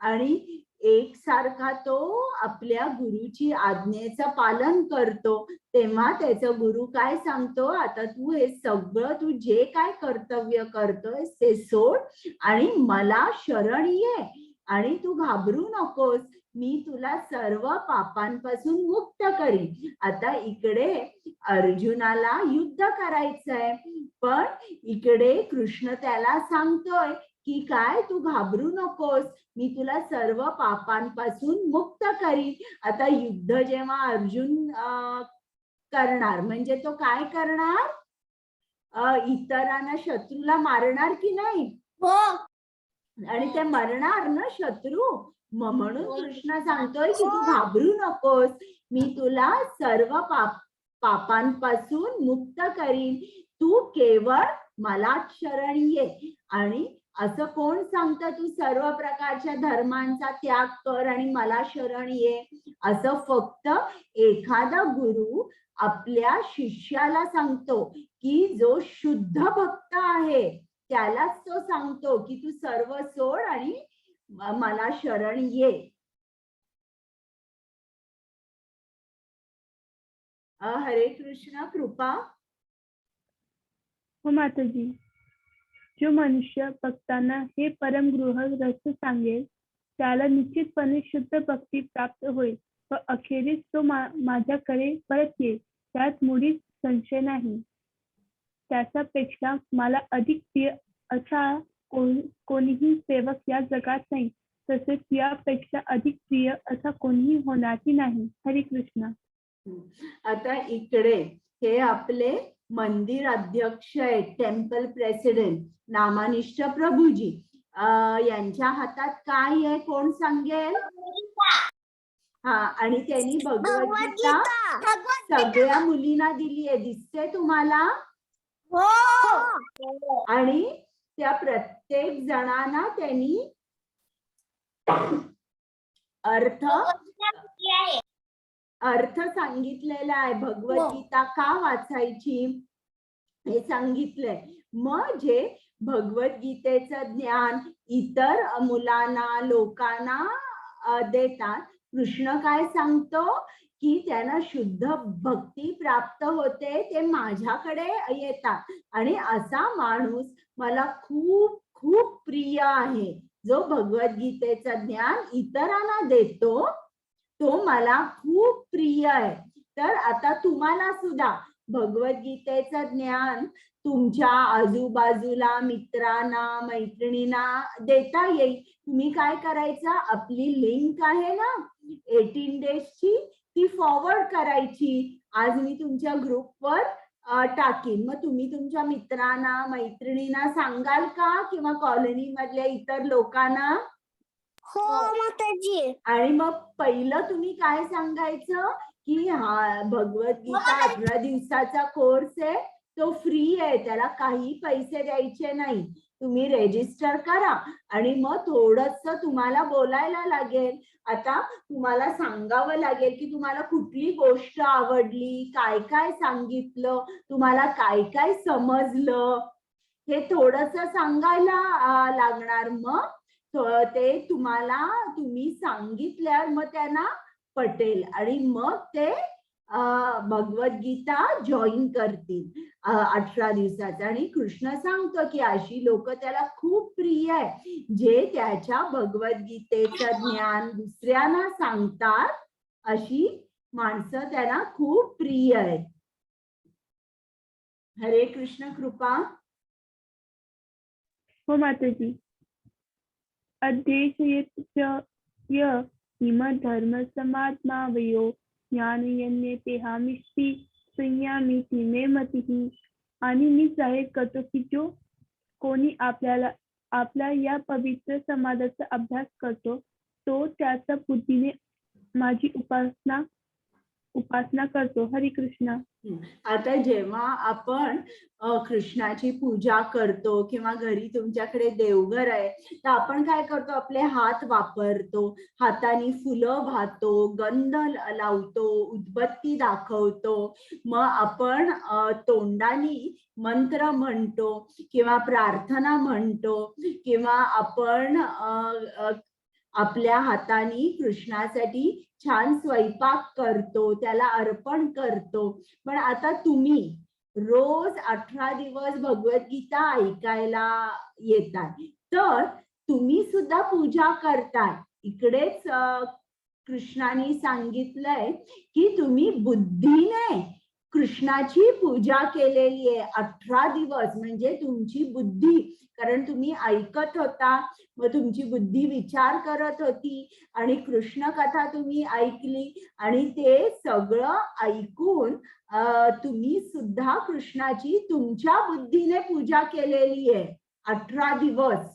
Speaker 1: आणि एकसारखा तो आपल्या गुरुची आज्ञेचं पालन करतो, तेव्हा त्याचा गुरु काय सांगतो, आता तू हे सगळं तू जे काय कर्तव्य करतोय ते सोड आणि मला शरण ये आणि तू घाबरू नकोस, मी तुला सर्व पापांपासून मुक्त करीन. आता इकडे अर्जुनाला युद्ध करायचंय, पण इकडे कृष्ण त्याला सांगतोय की काय, तू घाबरू नकोस, मी तुला सर्व पापांपासून मुक्त करीन. आता युद्ध जेव्हा अर्जुन करणार, म्हणजे तो काय करणार, इतरांना शत्रूला मारणार की नाही, आणि ते मरणार ना शत्रू. म्हणून कृष्ण सांगतोय की तू घाबरू नकोस, मी तुला सर्व पापांपासून मुक्त करीन, तू केवळ मला शरण ये. आणि असं कोण सांगतं तू सर्व प्रकारच्या धर्मांचा त्याग कर आणि मला शरण ये, असं फक्त एखादा गुरु आपल्या शिष्याला सांगतो की जो शुद्ध भक्त आहे त्यालाच तो सांगतो की तू सर्व सोड आणि मला शरण ये. हरे कृष्ण. कृपा.
Speaker 3: हो माताजी. जो मनुष्य भक्तांना हे परमगृह रहस्य सांगेल त्याला निश्चितपणे शुद्ध भक्ती प्राप्त होईल व अखेरीस तो माझ्याकडे परत येईल, त्यात मुळीच संशय नाही. त्याच्यापेक्षा मला अधिक प्रिय असा कोणीही सेवक या जगात नाही, तसेच यापेक्षा अधिक प्रिय असा कोणीही होणारही नाही. हरे कृष्ण.
Speaker 1: आता इकडे हे आपले मंदिर अध्यक्ष आहेत, टेम्पल प्रेसिडेंट नामानिष्ठ प्रभूजी, यांच्या हातात काय आहे कोण सांगेल. हा, आणि त्यांनी भगवद्गीता सगळ्या मुलींना दिली आहे, दिसते तुम्हाला. आणि त्या प्रत्येक जणांना त्यांनी अर्थ सांगितलेला आहे. भगवद्गीता का वाचायची हे सांगितलंय. मग जे भगवद्गीतेचं ज्ञान इतर मुलांना लोकांना देतात, कृष्ण काय सांगतो की त्यांना शुद्ध भक्ती प्राप्त होते, ते माझ्याकडे येतात आणि असा माणूस मला खूप खूप प्रिय आहे, जो भगवद्गीतेचं ज्ञान इतरांना देतो, तो मला खूप प्रिय आहे. तर आता तुम्हाला सुद्धा भगवद्गीतेचं ज्ञान तुमच्या आजूबाजूला मित्रांना मैत्रिणींना देता येईल. तुम्ही काय करायचं, आपली लिंक आहे ना 18 डेजची, ती फॉरवर्ड करायची. आज मी तुमच्या ग्रुपवर टाकीन, मग तुम्ही तुमच्या मित्रांना मैत्रिणींना सांगाल का, किंवा कॉलनी मधल्या इतर लोकांना.
Speaker 2: हो माताजी.
Speaker 1: आणि मग पहिलं तुम्ही काय सांगायचं की हा भगवद्गीता 18 दिवसाचा कोर्स आहे, तो फ्री आहे, त्याला काही पैसे द्यायचे नाही. तुम्ही रेजिस्टर करा आणि मग थोडंसं तुम्हाला बोलायला लागेल. आता तुम्हाला सांगावं लागेल की तुम्हाला कुठली गोष्ट आवडली, काय काय सांगितलं, तुम्हाला काय काय समजलं, हे थोडंसं सांगायला लागणार. मग ते तुम्ही सांगितल्यावर मग त्यांना पटेल आणि मग ते भगवद्गीता जॉईन करतील 18 दिवसाचा. आणि कृष्ण सांगतो की अशी लोक त्याला खूप प्रिय आहे, जे त्याच्या भगवद्गीतेचं ज्ञान दुसऱ्यांना सांगतात, अशी माणसं त्याला खूप प्रिय आहेत. हरे कृष्ण. कृपा.
Speaker 3: हो माताजी. धर्म समात्मावयो ज्ञानयन्ये तेहामिष्टि संयामिति मे मतिः. आणि मी जाहीर करतो की जो कोणी आपला या पवित्र समाजाचा अभ्यास करतो तो त्याचा बुद्धीने माझी उपासना करतो. हरे कृष्ण.
Speaker 1: आता जेव्हा आपण कृष्णाची पूजा करतो किंवा घरी तुमच्याकडे देवघर आहे तर आपण काय करतो, आपले हात वापरतो, हाताने फुलं वाहतो, गंध लावतो, उदबत्ती दाखवतो, मग आपण तोंडाने मंत्र म्हणतो किंवा प्रार्थना म्हणतो किंवा आपण आपल्या हाताने कृष्णासाठी छान स्वयंपाक करतो, त्याला अर्पण करतो. पण आता तुम्ही रोज 18 दिवस भगवद्गीता ऐकायला येतात तर तुम्ही सुद्धा पूजा करताय. इकडेच कृष्णाने सांगितलंय की तुम्ही बुद्धीने कृष्णाची पूजा केलेली आहे 18 दिवस. म्हणजे तुमची बुद्धी, कारण तुम्ही ऐकत होता, मग तुमची बुद्धी विचार करत होती आणि कृष्ण कथा तुम्ही ऐकली आणि ते सगळं ऐकून तुम्ही सुद्धा कृष्णाची तुमच्या बुद्धीने पूजा केलेली आहे 18 दिवस.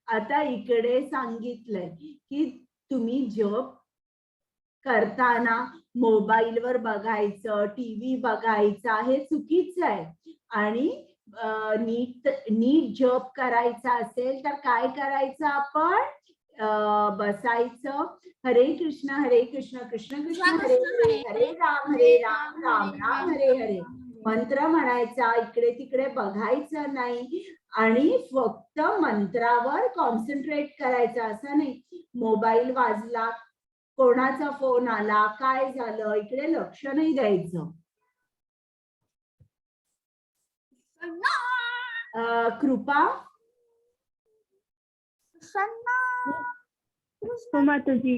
Speaker 1: आता इकडे सांगितलंय की तुम्ही जप करताना मोबाईलवर बघायचं, टीव्ही बघायचा हे चुकीचं आहे. आणि नीट जप करायचा असेल तर काय करायचं, आपण बसायचं, हरे कृष्ण कृष्ण कृष्ण हरे हरे, हरे राम राम राम हरे हरे मंत्र म्हणायचा, इकडे तिकडे बघायचं नाही आणि फक्त मंत्रावर कॉन्सन्ट्रेट करायचं. असं नाही मोबाईल वाजला, कोणाचा फोन आला, काय झालं, इकडे लक्ष नाही द्यायचं. कृपा.
Speaker 3: हो माताजी.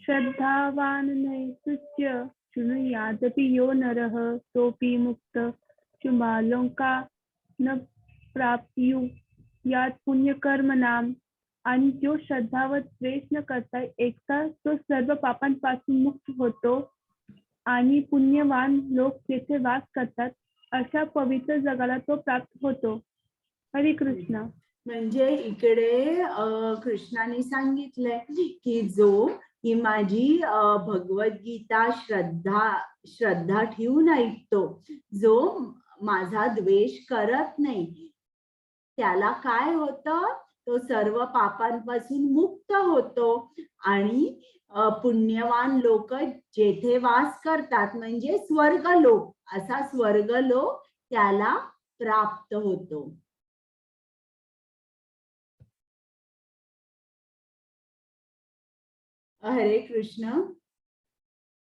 Speaker 3: श्रद्धावान नैतुच्य शृणुयादपि यो नरः सोऽपि मुक्त शुभालोका न प्राप्यु यात पुण्यकर्म नाम. आणि जो श्रद्धा व द्वेष न करता एकता तो सर्व पापांपासून मुक्त होतो आणि पुण्यवान लोक जेथे वास करतात अशा पवित्र जगाला तो प्राप्त होतो. हरे कृष्ण.
Speaker 1: म्हणजे इकडे कृष्णाने सांगितलंय की जो ही माझी भगवद्गीता श्रद्धा ठेवून ऐकतो, जो माझा द्वेष करत नाही, त्याला काय होतं, तो सर्व पापांपासून मुक्त होतो आणि पुण्यवान लोक जेथे वास करतात म्हणजे स्वर्गलोक, असा स्वर्गलोक त्याला प्राप्त होतो. हरे कृष्ण.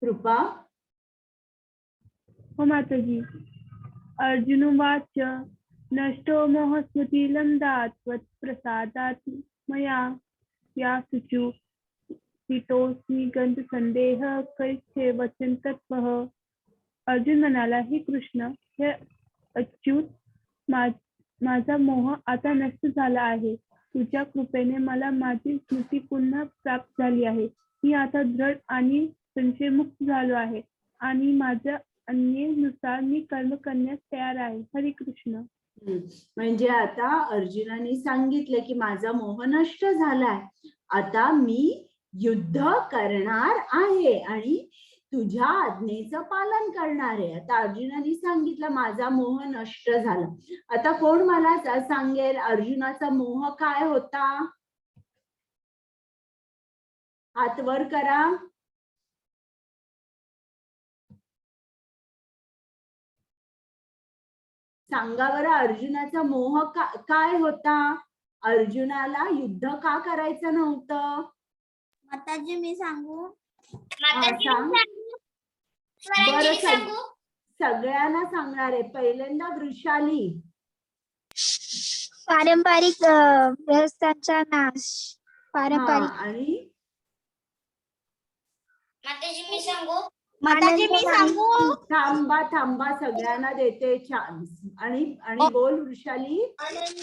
Speaker 1: कृपा.
Speaker 3: हो माताजी. अर्जुनवाच नष्टो मोह स्मृतिलब्धात् त्वत्प्रसादात् मया या शुचु हितोऽस्मि गंध संदेह कैचे वचन तत्वः. अर्जुन म्हणाला, हे कृष्ण, हे अच्युत, माझा मोह आता नष्ट झाला आहे. तुझ्या कृपेने मला माझी स्मृती पुन्हा प्राप्त झाली आहे. मी आता दृढ आणि संशयमुक्त झालो आहे आणि माझ्या अन्यानुसार मी कर्म करण्यास तयार आहे. हरे कृष्ण.
Speaker 1: म्हणजे आता अर्जुनाने सांगितलं की माझा मोह नष्ट झालाय, आता मी युद्ध करणार आहे आणि तुझ्या आज्ञेचं पालन करणार आहे. आता अर्जुनाने सांगितलं माझा मोह नष्ट झाला. आता कोण मला सांगेल अर्जुनाचा मोह काय होता? हात वर करा. सांगा बरं, अर्जुनाचा मोह काय होता? अर्जुनाला युद्ध का करायचं नव्हतं?
Speaker 2: माताजी मी सांगू?
Speaker 1: बरं, सगळ्यांना सांगणार आहे. पहिल्यांदा वृषाली.
Speaker 4: पारंपरिक व्यवस्थांचा नाश. पारंपरिक.
Speaker 1: आणि
Speaker 4: माताजी मी सांगू?
Speaker 2: माताजी मी सांगू?
Speaker 1: थांबा सगळ्यांना देते चान्स. आणि बोल वृषाली.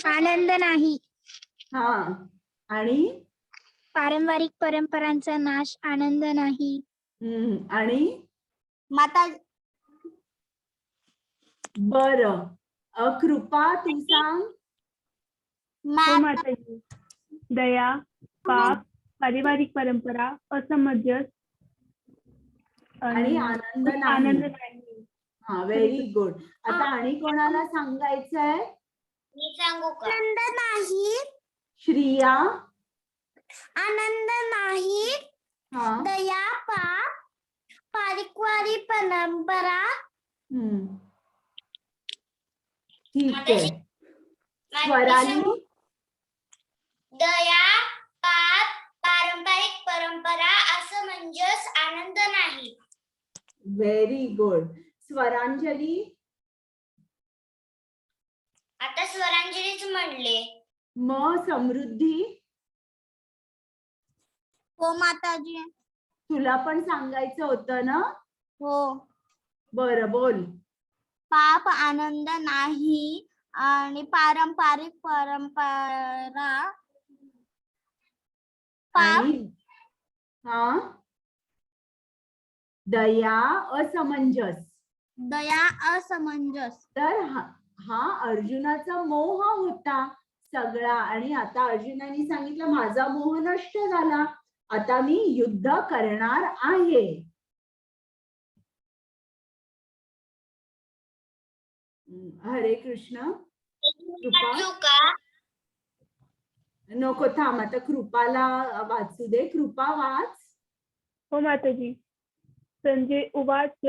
Speaker 4: आनंद नाही.
Speaker 1: हा. आणि
Speaker 4: पारंपरिक परंपरांचा नाश. आनंद नाही.
Speaker 1: आणि
Speaker 2: माता
Speaker 1: बरं. कृपा तू सांग.
Speaker 3: हो माताजी. दया, पाप, पारिवारिक परंपरा, असमंजस
Speaker 1: आणि आनंद
Speaker 3: आनंद
Speaker 1: नाही.
Speaker 3: नाही.
Speaker 1: हा, व्हेरी गुड. आता आणि कोणाला सांगायचंय?
Speaker 4: मी सांगू का?
Speaker 2: आनंद नाही,
Speaker 1: श्रिया.
Speaker 2: आनंद नाही,
Speaker 1: हा.
Speaker 2: दया, पाप, पारिवारिक परंपरा,
Speaker 1: हम्म. ठीक
Speaker 4: माताजी,
Speaker 1: आहे.
Speaker 4: मी
Speaker 1: स्वराली.
Speaker 4: सांगू? दया, पाप, पारंपरिक परंपरा, असमंजस, आनंद नाही.
Speaker 1: Very good. स्वरांजली.
Speaker 4: आता स्वरांजलीच म्हणले.
Speaker 1: समृद्धी.
Speaker 2: हो माताजी.
Speaker 1: तुला पण सांगायचं होतं ना?
Speaker 2: हो.
Speaker 1: बरं, बोल.
Speaker 2: पाप, आनंद नाही आणि पारंपरिक परंपरा, पाप,
Speaker 1: आणि हा, दया, असमंजस.
Speaker 2: दया, असमंजस.
Speaker 1: तर हा अर्जुनाचा मोह होता सगळा. आणि आता अर्जुनाने सांगितलं माझा मोह नष्ट झाला, आता मी युद्ध करणार आहे. हरे कृष्ण. कृपा.
Speaker 4: वाचू का?
Speaker 1: नको, थांब, आता कृपाला वाचू दे. कृपा वाच.
Speaker 3: हो माताजी. संजय उवाच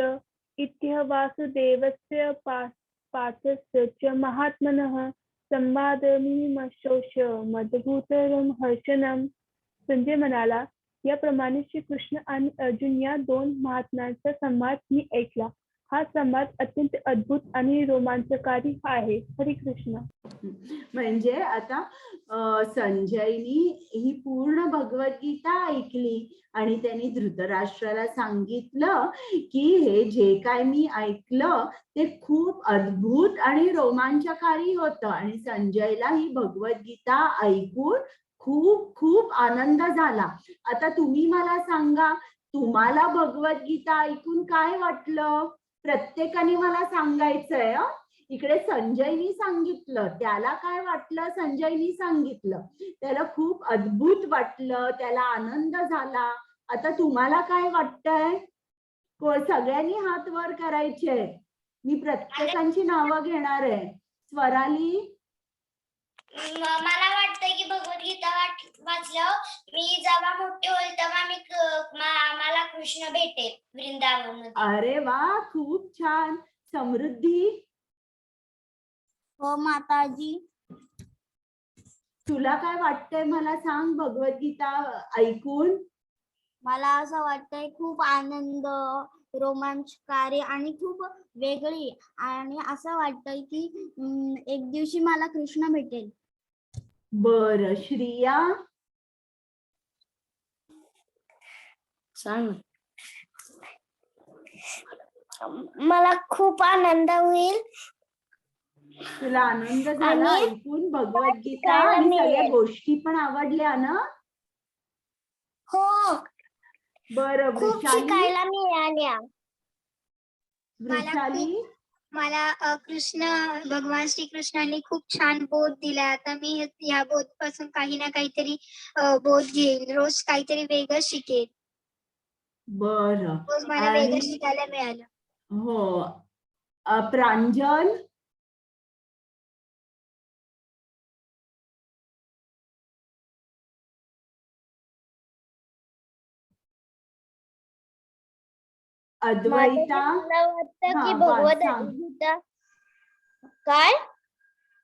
Speaker 3: इत्य वासुदेवस्य पार्थस्य च महात्मनः संवादमिमशोष मदभूतरं हर्षणं. संजय म्हणाला, याप्रमाणे श्रीकृष्ण आणि अर्जुन या दोन महात्म्यांचा संवाद मी ऐकला. हा संवाद अत्यंत अद्भुत आणि रोमांचकारी आहे. हरे कृष्ण.
Speaker 1: म्हणजे आता संजयनी ही पूर्ण भगवद्गीता ऐकली आणि त्यांनी धृतराष्ट्राला सांगितलं की हे जे काय मी ऐकलं ते खूप अद्भुत आणि रोमांचकारी होतं. आणि संजयला ही भगवद्गीता ऐकून खूप खूप आनंद झाला. आता तुम्ही मला सांगा, तुम्हाला भगवद्गीता ऐकून काय वाटलं? प्रत्येकाने मला सांगायचंय. इकडे संजयनी सांगितलं, त्याला काय वाटलं? संजयनी सांगितलं, त्याला खूप अद्भुत वाटलं, त्याला आनंद झाला. आता तुम्हाला काय वाटतंय? सगळ्यांनी हात वर करायचे. मी प्रत्येकांची नावं घेणार आहे. स्वराली.
Speaker 4: मला वाटतंय की भगवद्गीता वाचल्यावर मी जेव्हा मोठे होईल तेव्हा मला कृष्ण भेटेल वृंदावन मध्ये.
Speaker 1: अरे वा, खूप छान. समृद्धी.
Speaker 2: हो माताजी.
Speaker 1: तुला काय वाटतंय मला सांग भगवद्गीता ऐकून?
Speaker 2: मला असं वाटतंय खूप आनंद, रोमांचकारी आणि खूप वेगळी. आणि असं वाटतंय की एक दिवशी मला कृष्ण भेटेल.
Speaker 1: बरं, श्रिया.
Speaker 4: सांग. मला खूप आनंद होईल.
Speaker 1: तुला आनंद झाला
Speaker 4: आणि
Speaker 1: ऐकून भगवद्गीता
Speaker 4: शिकायला
Speaker 1: आणि सगळ्या
Speaker 4: मिळेल.
Speaker 1: गोष्टी पण आवडल्या ना?
Speaker 4: हो,
Speaker 1: बरं,
Speaker 4: खूप
Speaker 1: वृषाली.
Speaker 4: शिकायला मिळाल्या.
Speaker 1: वृषाली.
Speaker 5: मला कृष्ण भगवान श्रीकृष्णाने खूप छान बोध दिला. आता मी या बोध पासून काही ना काहीतरी बोध घेईल. रोज काहीतरी वेगळं शिकेल.
Speaker 1: बरं.
Speaker 5: रोज मला वेगळं शिकायला मिळालं.
Speaker 1: हो. प्रांजल. अद्वैता.
Speaker 4: मला वाटतं की
Speaker 1: हा,
Speaker 4: भगवद्गीता काय?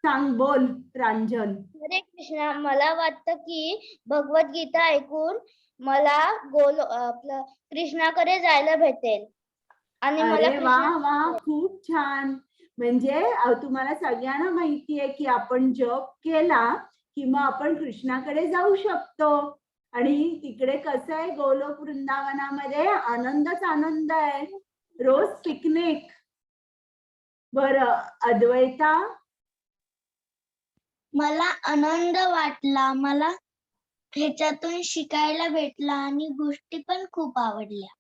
Speaker 1: सांग, बोल प्रांजल.
Speaker 4: हरे कृष्णा. मला वाटतं की भगवद्गीता ऐकून मला आपलं कृष्णाकडे जायला भेटेल आणि मला
Speaker 1: अरे वा वा, खूप छान. म्हणजे तुम्हाला सगळ्यांना माहितीये की आपण जप केला की मग आपण कृष्णाकडे जाऊ शकतो. आणि तिकडे कसं आहे, गोलोक वृंदावनामध्ये आनंदच आनंद आहे, रोज पिकनिक. बरं, अद्वैता.
Speaker 5: मला आनंद वाटला. मला ह्याच्यातून शिकायला भेटला आणि गोष्टी पण खूप आवडल्या.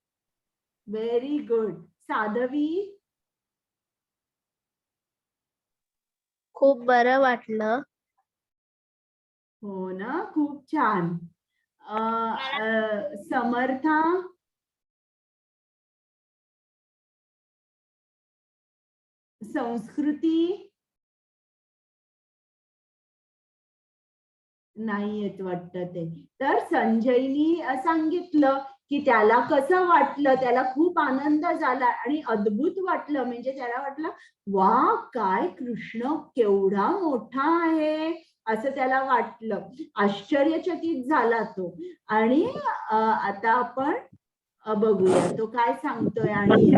Speaker 1: Very good. साधवी?
Speaker 2: खूप बरं वाटलं.
Speaker 1: हो ना, खूप छान. समर्था? संस्कृती? नाही येत वाटतं ते. तर संजयनी सांगितलं की त्याला कसं वाटलं, त्याला खूप आनंद झाला आणि अद्भुत वाटलं. म्हणजे त्याला वाटलं, वा काय कृष्ण केवढा मोठा आहे, असं त्याला वाटलं. आश्चर्यचकित झाला तो. आणि आता आपण बघूया तो काय सांगतोय. आणि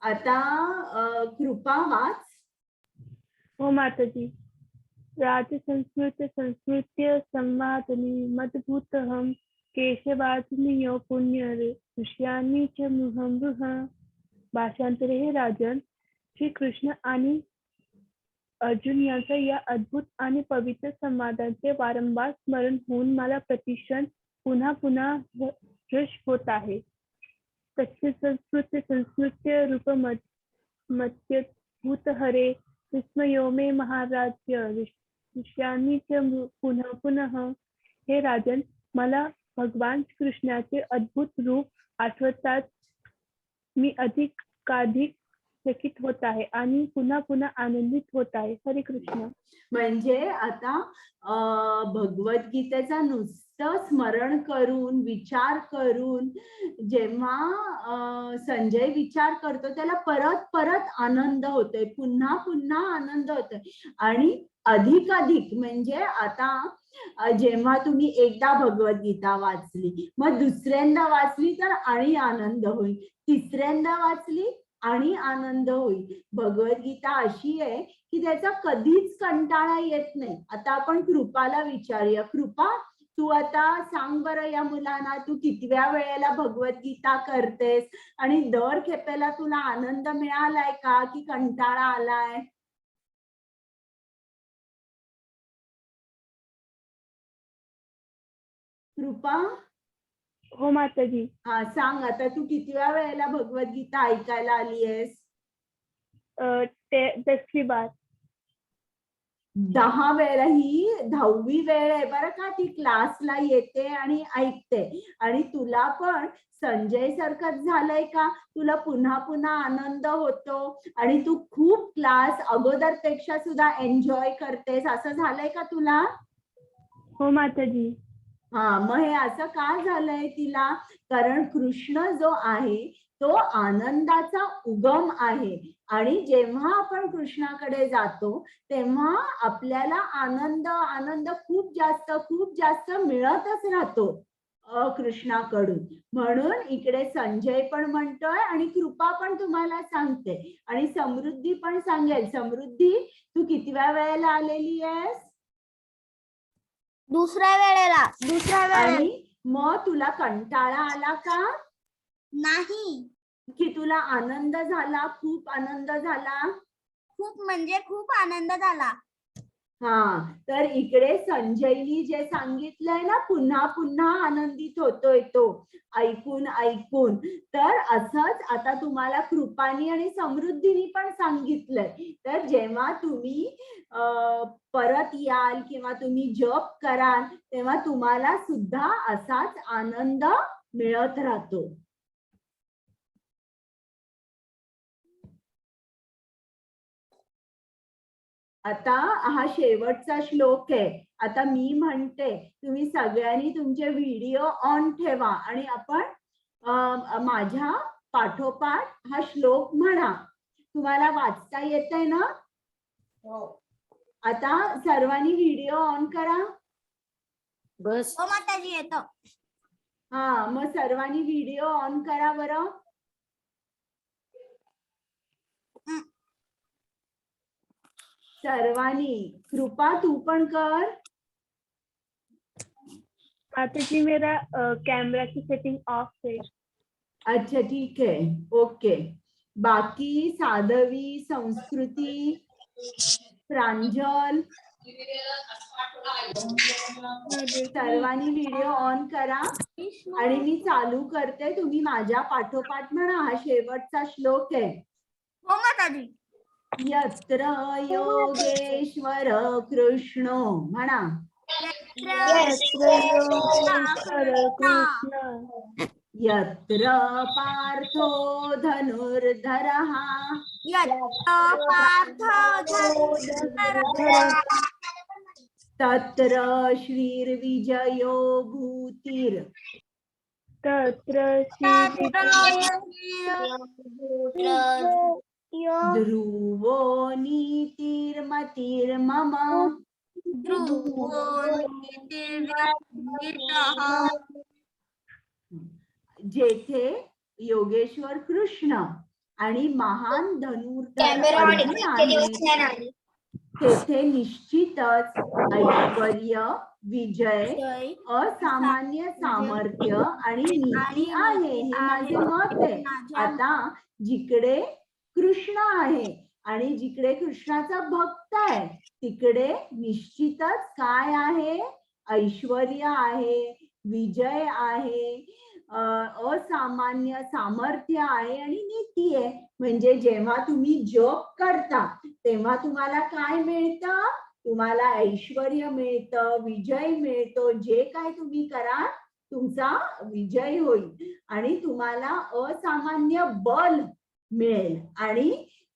Speaker 1: आता कृपा वाच.
Speaker 3: हो माताजी. राजसंस्कृत संस्कृत्य संवादनी मदभूतहं केशवार्जुनीयो पुण्य ऋष्यानी च मुहमृह. भाषांतरे. हे राजन, श्री कृष्ण आणि अर्जुन यांच्या या अद्भुत आणि पवित्र संवादाचे वारंवार स्मरण होऊन मला प्रतिक्षण पुन्हा पुन्हा हर्ष होत आहे. तस्य संस्कृत संस्कृत्य रूपमत्यद्भुत हरे विस्मयो मे महाराज्य ऋष्यानी च पुनः पुनः. हे राजन, मला भगवान कृष्णाचे अद्भुत रूप आठवतात. मी अधिकाधिक चकित होत आहे आणि पुन्हा पुन्हा आनंदित होत आहे. हरे कृष्ण.
Speaker 1: म्हणजे आता भगवद्गीतेचा नुसतं स्मरण करून, विचार करून जेव्हा संजय विचार करतो, त्याला परत परत आनंद होतोय, पुन्हा पुन्हा आनंद होतोय. आणि अधिकाधिक म्हणजे आता जेव्हा तुम्ही एकदा भगवद्गीता वाचली, मग दुसऱ्यांदा वाचली तर आणि आनंद होईल, तिसऱ्यांदा वाचली आणि आनंद होईल. भगवद्गीता अशी आहे की त्याचा कधीच कंटाळा येत नाही. आता आपण कृपाला विचारूया. कृपा, तू आता सांग बरं या मुलांना, तू कितव्या वेळेला भगवद्गीता करतेस आणि दर खेपेला तुला आनंद मिळालाय का की कंटाळा आलाय? कृपा?
Speaker 3: हो माताजी.
Speaker 1: हा सांग, आता तू कितव्या वेळेला भगवद्गीता ऐकायला आली आहेस?
Speaker 3: 10वी बार.
Speaker 1: 10 वेळा. ही 10वी वेळ आहे बरं का. ती क्लासला येते आणि ऐकते. आणि तुला पण संजय सारखंच झालंय का? तुला पुन्हा पुन्हा आनंद होतो आणि तू खूप क्लास अगोदरपेक्षा सुद्धा एन्जॉय करतेस, असं झालंय का तुला?
Speaker 3: हो माताजी.
Speaker 1: हा, मग हे असं का झालंय तिला? कारण कृष्ण जो आहे तो आनंदाचा उगम आहे. आणि जेव्हा आपण कृष्णाकडे जातो तेव्हा आपल्याला आनंद आनंद खूप जास्त मिळतच राहतो कृष्णाकडून. म्हणून इकडे संजय पण म्हणतोय आणि कृपा पण तुम्हाला सांगते आणि समृद्धी पण सांगेल. समृद्धी, तू कितव्या वेळेला आलेली आहेस?
Speaker 2: दुसऱ्या वेळेला.
Speaker 1: आणि मग तुला कंटाळा आला का
Speaker 2: नाही.
Speaker 1: की तुला आनंद झाला, खूप आनंद झाला?
Speaker 2: खूप म्हणजे खूप आनंद झाला.
Speaker 1: हा, तर इकडे संजयनी जे सांगितलंय ना, पुन्हा पुन्हा आनंदित होतोय तो ऐकून ऐकून. तर असंच आता तुम्हाला कृपानी आणि समृद्धीनी पण सांगितलंय. तर जेव्हा तुम्ही परत याल किंवा तुम्ही जप कराल तेव्हा तुम्हाला सुद्धा असाच आनंद मिळत राहतो. आता हा शेवटचा श्लोक आहे. आता मी म्हणते, तुम्ही सगळ्यांनी तुमचे व्हिडिओ ऑन ठेवा आणि आपण माझ्या पाठोपाठ हा श्लोक म्हणा. तुम्हाला वाचता येतंय ना?
Speaker 4: हो.
Speaker 1: आता सर्वांनी व्हिडिओ ऑन करा.
Speaker 4: बस.
Speaker 2: हो माताजी, येतो.
Speaker 1: हा, मग सर्वांनी व्हिडिओ ऑन करा बरं. सर्वांनी. कृपा तू पण कर.
Speaker 3: माताजी, मेरा कैमरा की सेटिंग ऑफ है.
Speaker 1: अच्छा, ठीक है, ओके. बाकी साधवी, संस्कृती, प्रांजल, सर्वांनी व्हिडिओ ऑन करा आणि मी चालू करते. तुम्ही माझ्या पाठोपाठ म्हणा. हा शेवटचा श्लोक आहे.
Speaker 2: हो माताजी.
Speaker 1: यत्र योगेश्वर कृष्णो म्हणा.
Speaker 3: कृष्ण
Speaker 1: यत्र पार्थो धनुर्धरः तत्र श्रीर्विजयो भूतिर्
Speaker 3: तत्र
Speaker 1: ध्रुवो नीतिर्मतिर्मम. जेथे योगेश्वर कृष्ण आणि महान धनुर्धर अर्जुन आहेत, तेथे निश्चितच ऐश्वर्य, विजय, असामान्य सामर्थ्य आणि नीती आहे. हे माझे मत आहे. आता जिकडे कृष्ण आहे आणि जिकडे कृष्णाचा भक्त आहे तिकडे निश्चितच काय आहे? ऐश्वर्य आहे, विजय आहे, असामान्य सामर्थ्य आहे आणि नीती आहे. म्हणजे जेव्हा तुम्ही जप करता तेव्हा तुम्हाला काय मिळतं? तुम्हाला ऐश्वर्य मिळतं, विजय मिळतो. जे काय तुम्ही कराल तुमचा विजय होईल आणि तुम्हाला असामान्य बल मिळेल आणि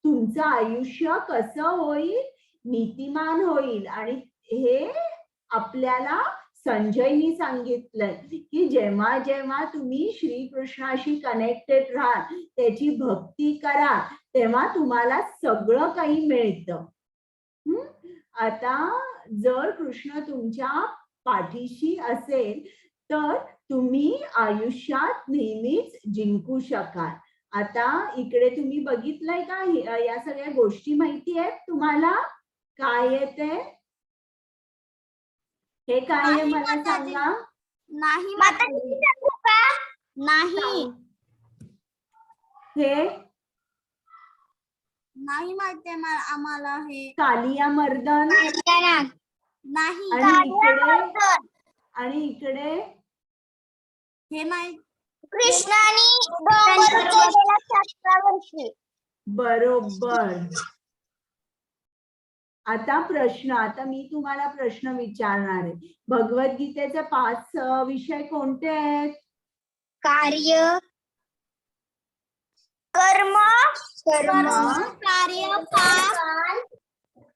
Speaker 1: तुमचं आयुष्य कसं होईल? नीतिमान होईल. आणि हे आपल्याला संजयनी सांगितलंय की जेव्हा जेव्हा तुम्ही श्रीकृष्णाशी कनेक्टेड राहाल, त्याची भक्ती करा, तेव्हा तुम्हाला सगळं काही मिळतं. आता जर कृष्ण तुमच्या पाठीशी असेल तर तुम्ही आयुष्यात नेहमीच जिंकू शकाल. आता इकडे तुम्ही बघितलंय का? या सगळ्या गोष्टी माहिती आहेत तुम्हाला? काय येते हे? काय आहे मला सांगा.
Speaker 2: नाही नाही
Speaker 1: हे
Speaker 2: नाही माहिती आम्हाला हे.
Speaker 1: कालिया मर्दन.
Speaker 2: नाही
Speaker 1: आणि इकडे
Speaker 2: हे माहिती.
Speaker 4: कृष्णाने डोंगर चढलेला 7 वर्षी.
Speaker 1: बरोबर. आता प्रश्न, आता मी तुम्हाला प्रश्न विचारणार आहे. भगवद्गीतेचे 5 विषय कोणते आहेत?
Speaker 5: कार्य,
Speaker 4: कर्म,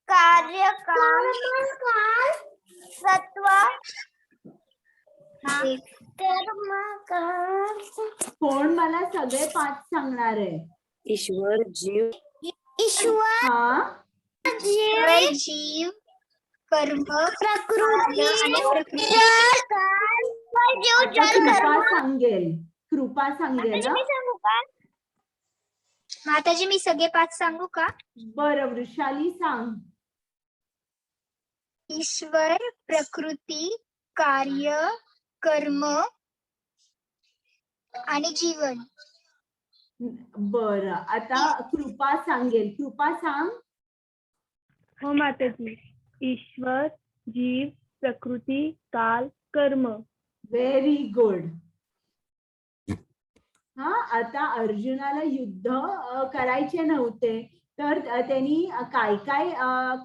Speaker 4: कार्यकाल, सत्व,
Speaker 1: कोण मला सगळे 5 सांगणार आहे?
Speaker 6: ईश्वर, जीव,
Speaker 1: हा,
Speaker 5: जीव, कर्म, प्रकृती आणि प्रकृती.
Speaker 1: कृपा सांगेल ना?
Speaker 5: माताजी मी सगळे 5 सांगू का?
Speaker 1: बरं, वृषाली सांग.
Speaker 5: ईश्वर, प्रकृती, कार्य, कर्म आणि जीवन.
Speaker 1: बरं, आता कृपा सांगेल. कृपा सांग.
Speaker 3: हो माताजी. ईश्वर, जीव, प्रकृती, काल, कर्म.
Speaker 1: Very good. हा, आता अर्जुनाला युद्ध करायचे नव्हते तर त्यांनी काय काय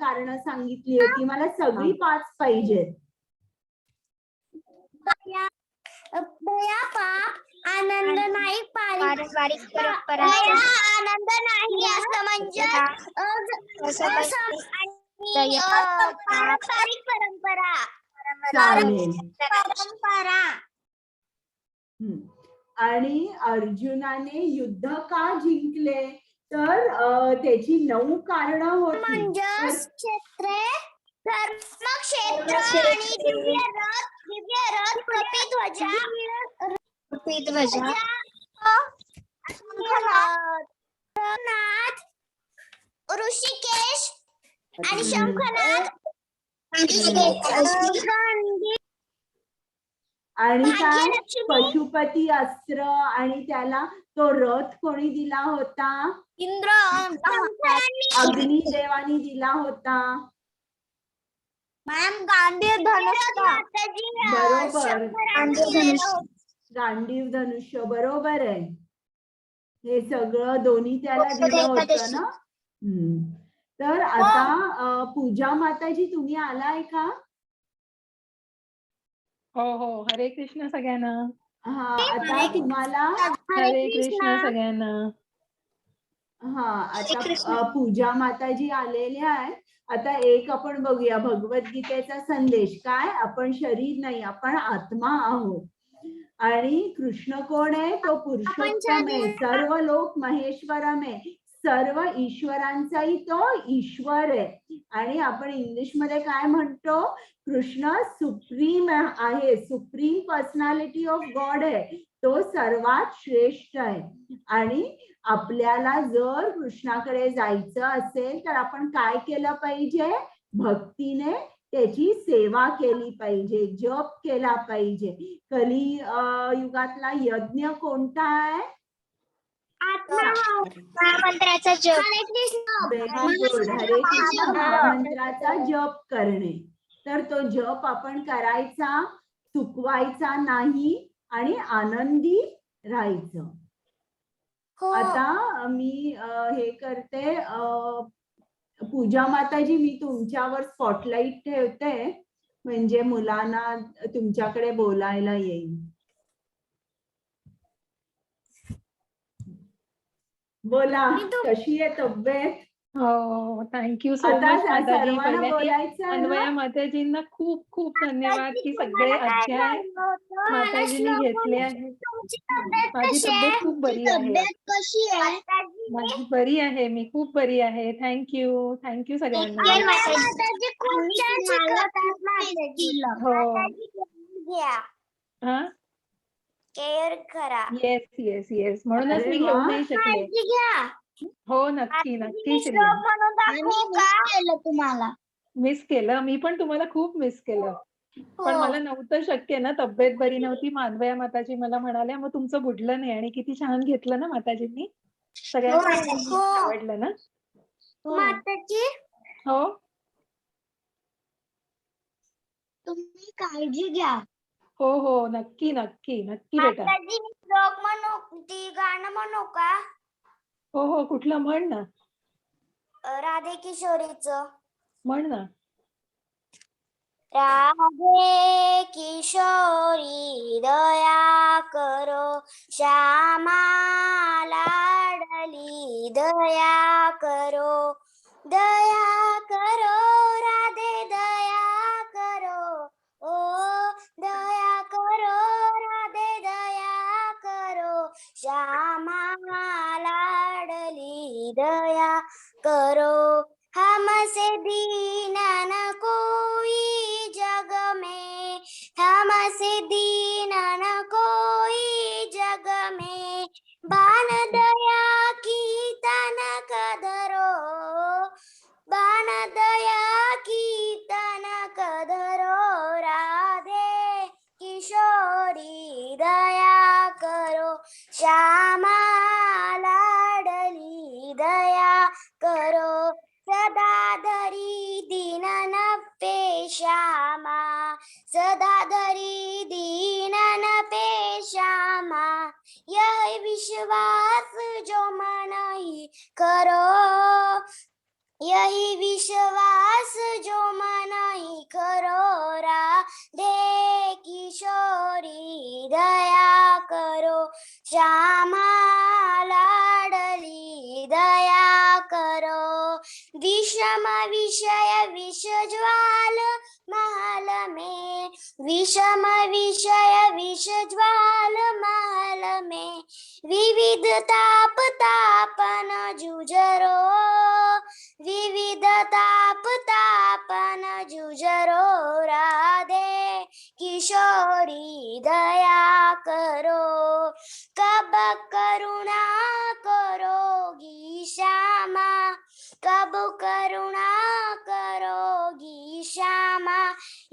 Speaker 1: कारण सांगितली होती? मला सगळी 5 पाहिजेत.
Speaker 4: आनंद नाही,
Speaker 5: पारंपरिक परंपरा,
Speaker 4: आनंद नाही असं म्हणजे पारंपरिक परंपरा.
Speaker 1: आणि अर्जुनाने युद्ध का जिंकले? तर त्याची 9 कारणं होती.
Speaker 4: क्षेत्रे, धर्मक्षेत्र आणि दिव्य रथ,
Speaker 5: कपिध्वजा,
Speaker 4: नाथ, ऋषिकेश आणि शंखनाद.
Speaker 1: आणि काय? पशुपती अस्त्र. आणि त्याला तो रथ कोणी दिला होता?
Speaker 2: इंद्र.
Speaker 1: अग्निदेवानी दिला होता.
Speaker 2: मॅम गांधीव धनुष्य.
Speaker 1: बरोबर.
Speaker 2: धनुष्य.
Speaker 1: गांडीव धनुष्य बरोबर आहे. हे सगळं दोन्ही त्याला दिलं होतं ना. तर आता पूजा माताजी तुम्ही आलाय का?
Speaker 7: हो हरे कृष्ण सगळ्यांना.
Speaker 1: हा आता तुम्हाला
Speaker 7: हरे कृष्ण सगळ्यांना.
Speaker 1: हा आता पूजा माताजी आलेल्या आहे. आता एक आपण बघूया भगवद्गीतेचा संदेश काय. आपण शरीर नाही, आपण आत्मा आहोत. आणि कृष्ण कोण आहे? तो पुरुषोत्तम आहे, सर्व लोक महेश्वरम आहे, सर्व ईश्वरांचाही तो ईश्वर आहे. आणि आपण इंग्लिश मध्ये काय म्हणतो? कृष्ण सुप्रीम आहे, सुप्रीम पर्सनॅलिटी ऑफ गॉड आहे, तो सर्वात श्रेष्ठ आहे. आणि आपल्याला जर कृष्णाकडे जायचं असेल तर आपण काय केलं पाहिजे? भक्तीने त्याची सेवा केली पाहिजे, जप केला पाहिजे. कली युगातला यज्ञ कोणता आहे?
Speaker 5: महामंत्राचा जप.
Speaker 1: Very good. हरे कृष्ण महामंत्राचा जप करणे. तर तो जप आपण करायचा, चुकवायचा नाही आणि आनंदी राहायचं. आता मी हे करते, पूजा माताजी मी तुमच्यावर स्पॉटलाइट ठेवते, म्हणजे मुलांना तुमच्याकडे बोलायला येईल. बोला, कशी आहे तब्येत?
Speaker 7: हो थँक्यू सो
Speaker 1: आता
Speaker 7: मच माताजी.
Speaker 1: सर्वांना
Speaker 7: पहिले
Speaker 1: बोलायचं आहे
Speaker 7: अन्वया
Speaker 1: ना?
Speaker 7: माताजींना खूप खूप धन्यवाद की सगळे अध्याय माताजींनी घेतले आहेत. माझी तब्येत खूप बरी आहे.
Speaker 2: कशी आहे?
Speaker 7: माझी बरी आहे, मी खूप बरी आहे. थँक्यू सगळ्यांना.
Speaker 2: खूप छान.
Speaker 7: हा
Speaker 4: केअर करा.
Speaker 7: येस म्हणूनच
Speaker 1: अरे
Speaker 7: मी
Speaker 1: वा.
Speaker 7: घेऊ नाही शकले. हो नक्की श्रेया.
Speaker 2: तुम्हाला
Speaker 7: मिस केलं मी पण, तुम्हाला खूप मिस केलं. पण मला नव्हतं शक्य ना, तब्येत बरी नव्हती. मानवया माताजी मला म्हणाल्या मग तुमचं बुडलं नाही. आणि किती छान घेतलं ना माताजींनी. सगळ्यांना आवडलं ना.
Speaker 2: माताजी
Speaker 7: हो
Speaker 2: तुम्ही काळजी घ्या.
Speaker 7: हो नक्की बेटा.
Speaker 4: माताजी मी श्लोक म्हणू, ती गाणं म्हणू का?
Speaker 7: हो कुठलं म्हण ना.
Speaker 4: राधे किशोरीचं
Speaker 7: म्हण ना.
Speaker 4: राधे किशोरी दया करो, श्यामा लाडली दया करो, राधे दया करो, ओ दया करो, राधे दया करो, श्यामा लाडली दया करो, हमसे दीन न कोई जग में, हमसे दीन न कोई जग में, बान दया की तनक धरो, बान दया की तनक धरो, राधे किशोरी दया करो, श्यामा लाडली दया करो, सदा धरी दीन पे श्यामा, सदा धरी दीन पे श्यामा, यह विश्वास जो मन ही करो, यही विश्वास जो मन ही करो, राधे किशोरी दया करो, श्यामा लाडली दया करो, विषम विषय विष ज्वाल महल में, विषम विषय विष ज्वाल महल में, विविध ताप तापन जुझरो, विविध ताप तापन जुझरो, राधे किशोरी दया करो, कब करुणा करोगी श्यामा, कब करुणा करोगी श्यामा,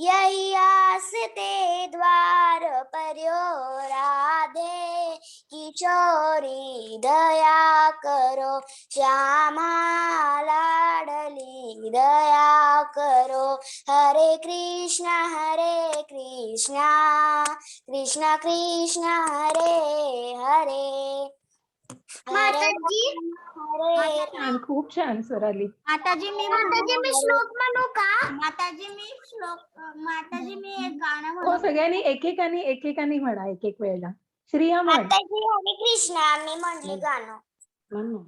Speaker 4: यही आस ते द्वार पर्यो, राधे किशोरी दया करो, श्यामा लाडली दया करो, हरे कृष्णा कृष्णा कृष्णा हरे हरे
Speaker 5: माताजी
Speaker 4: हरे
Speaker 7: छान, खूप छान स्वराली.
Speaker 2: माताजी मी
Speaker 5: श्लोक म्हणू का?
Speaker 2: माताजी मी एक गाणं
Speaker 7: हो,
Speaker 2: म्हणू
Speaker 7: सगळ्यांनी एकेकानी म्हणा एक एक वेळेला. श्रिया म्हण.
Speaker 4: माताजी हरे कृष्णा मी म्हणले गाणं.
Speaker 6: म्हण ना.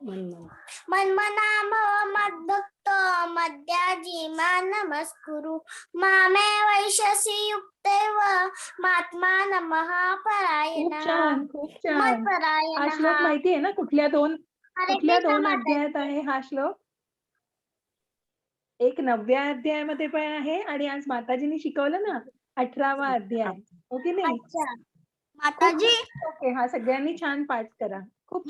Speaker 6: म्हण म्हण.
Speaker 4: मन्मना भव मद्भक्त मद्याजी मा नमस्कुरु मामे वैशसी युक्तैव महात्मा महापरायण
Speaker 7: खूप छान, खूप छान. हा
Speaker 4: मत्परायण
Speaker 7: श्लोक माहितीये ना कुठल्या दोन
Speaker 4: हरे कृष्ण
Speaker 7: अध्यायात आहे हा श्लोक? एक 9व्या अध्यायामध्ये पण आहे आणि आज माताजींनी शिकवलं ना 18वा अध्याय. हो की नाही?
Speaker 4: अच्छा
Speaker 2: माताजी
Speaker 7: ओके, हा सगळ्यांनी छान पाठ करा. खूप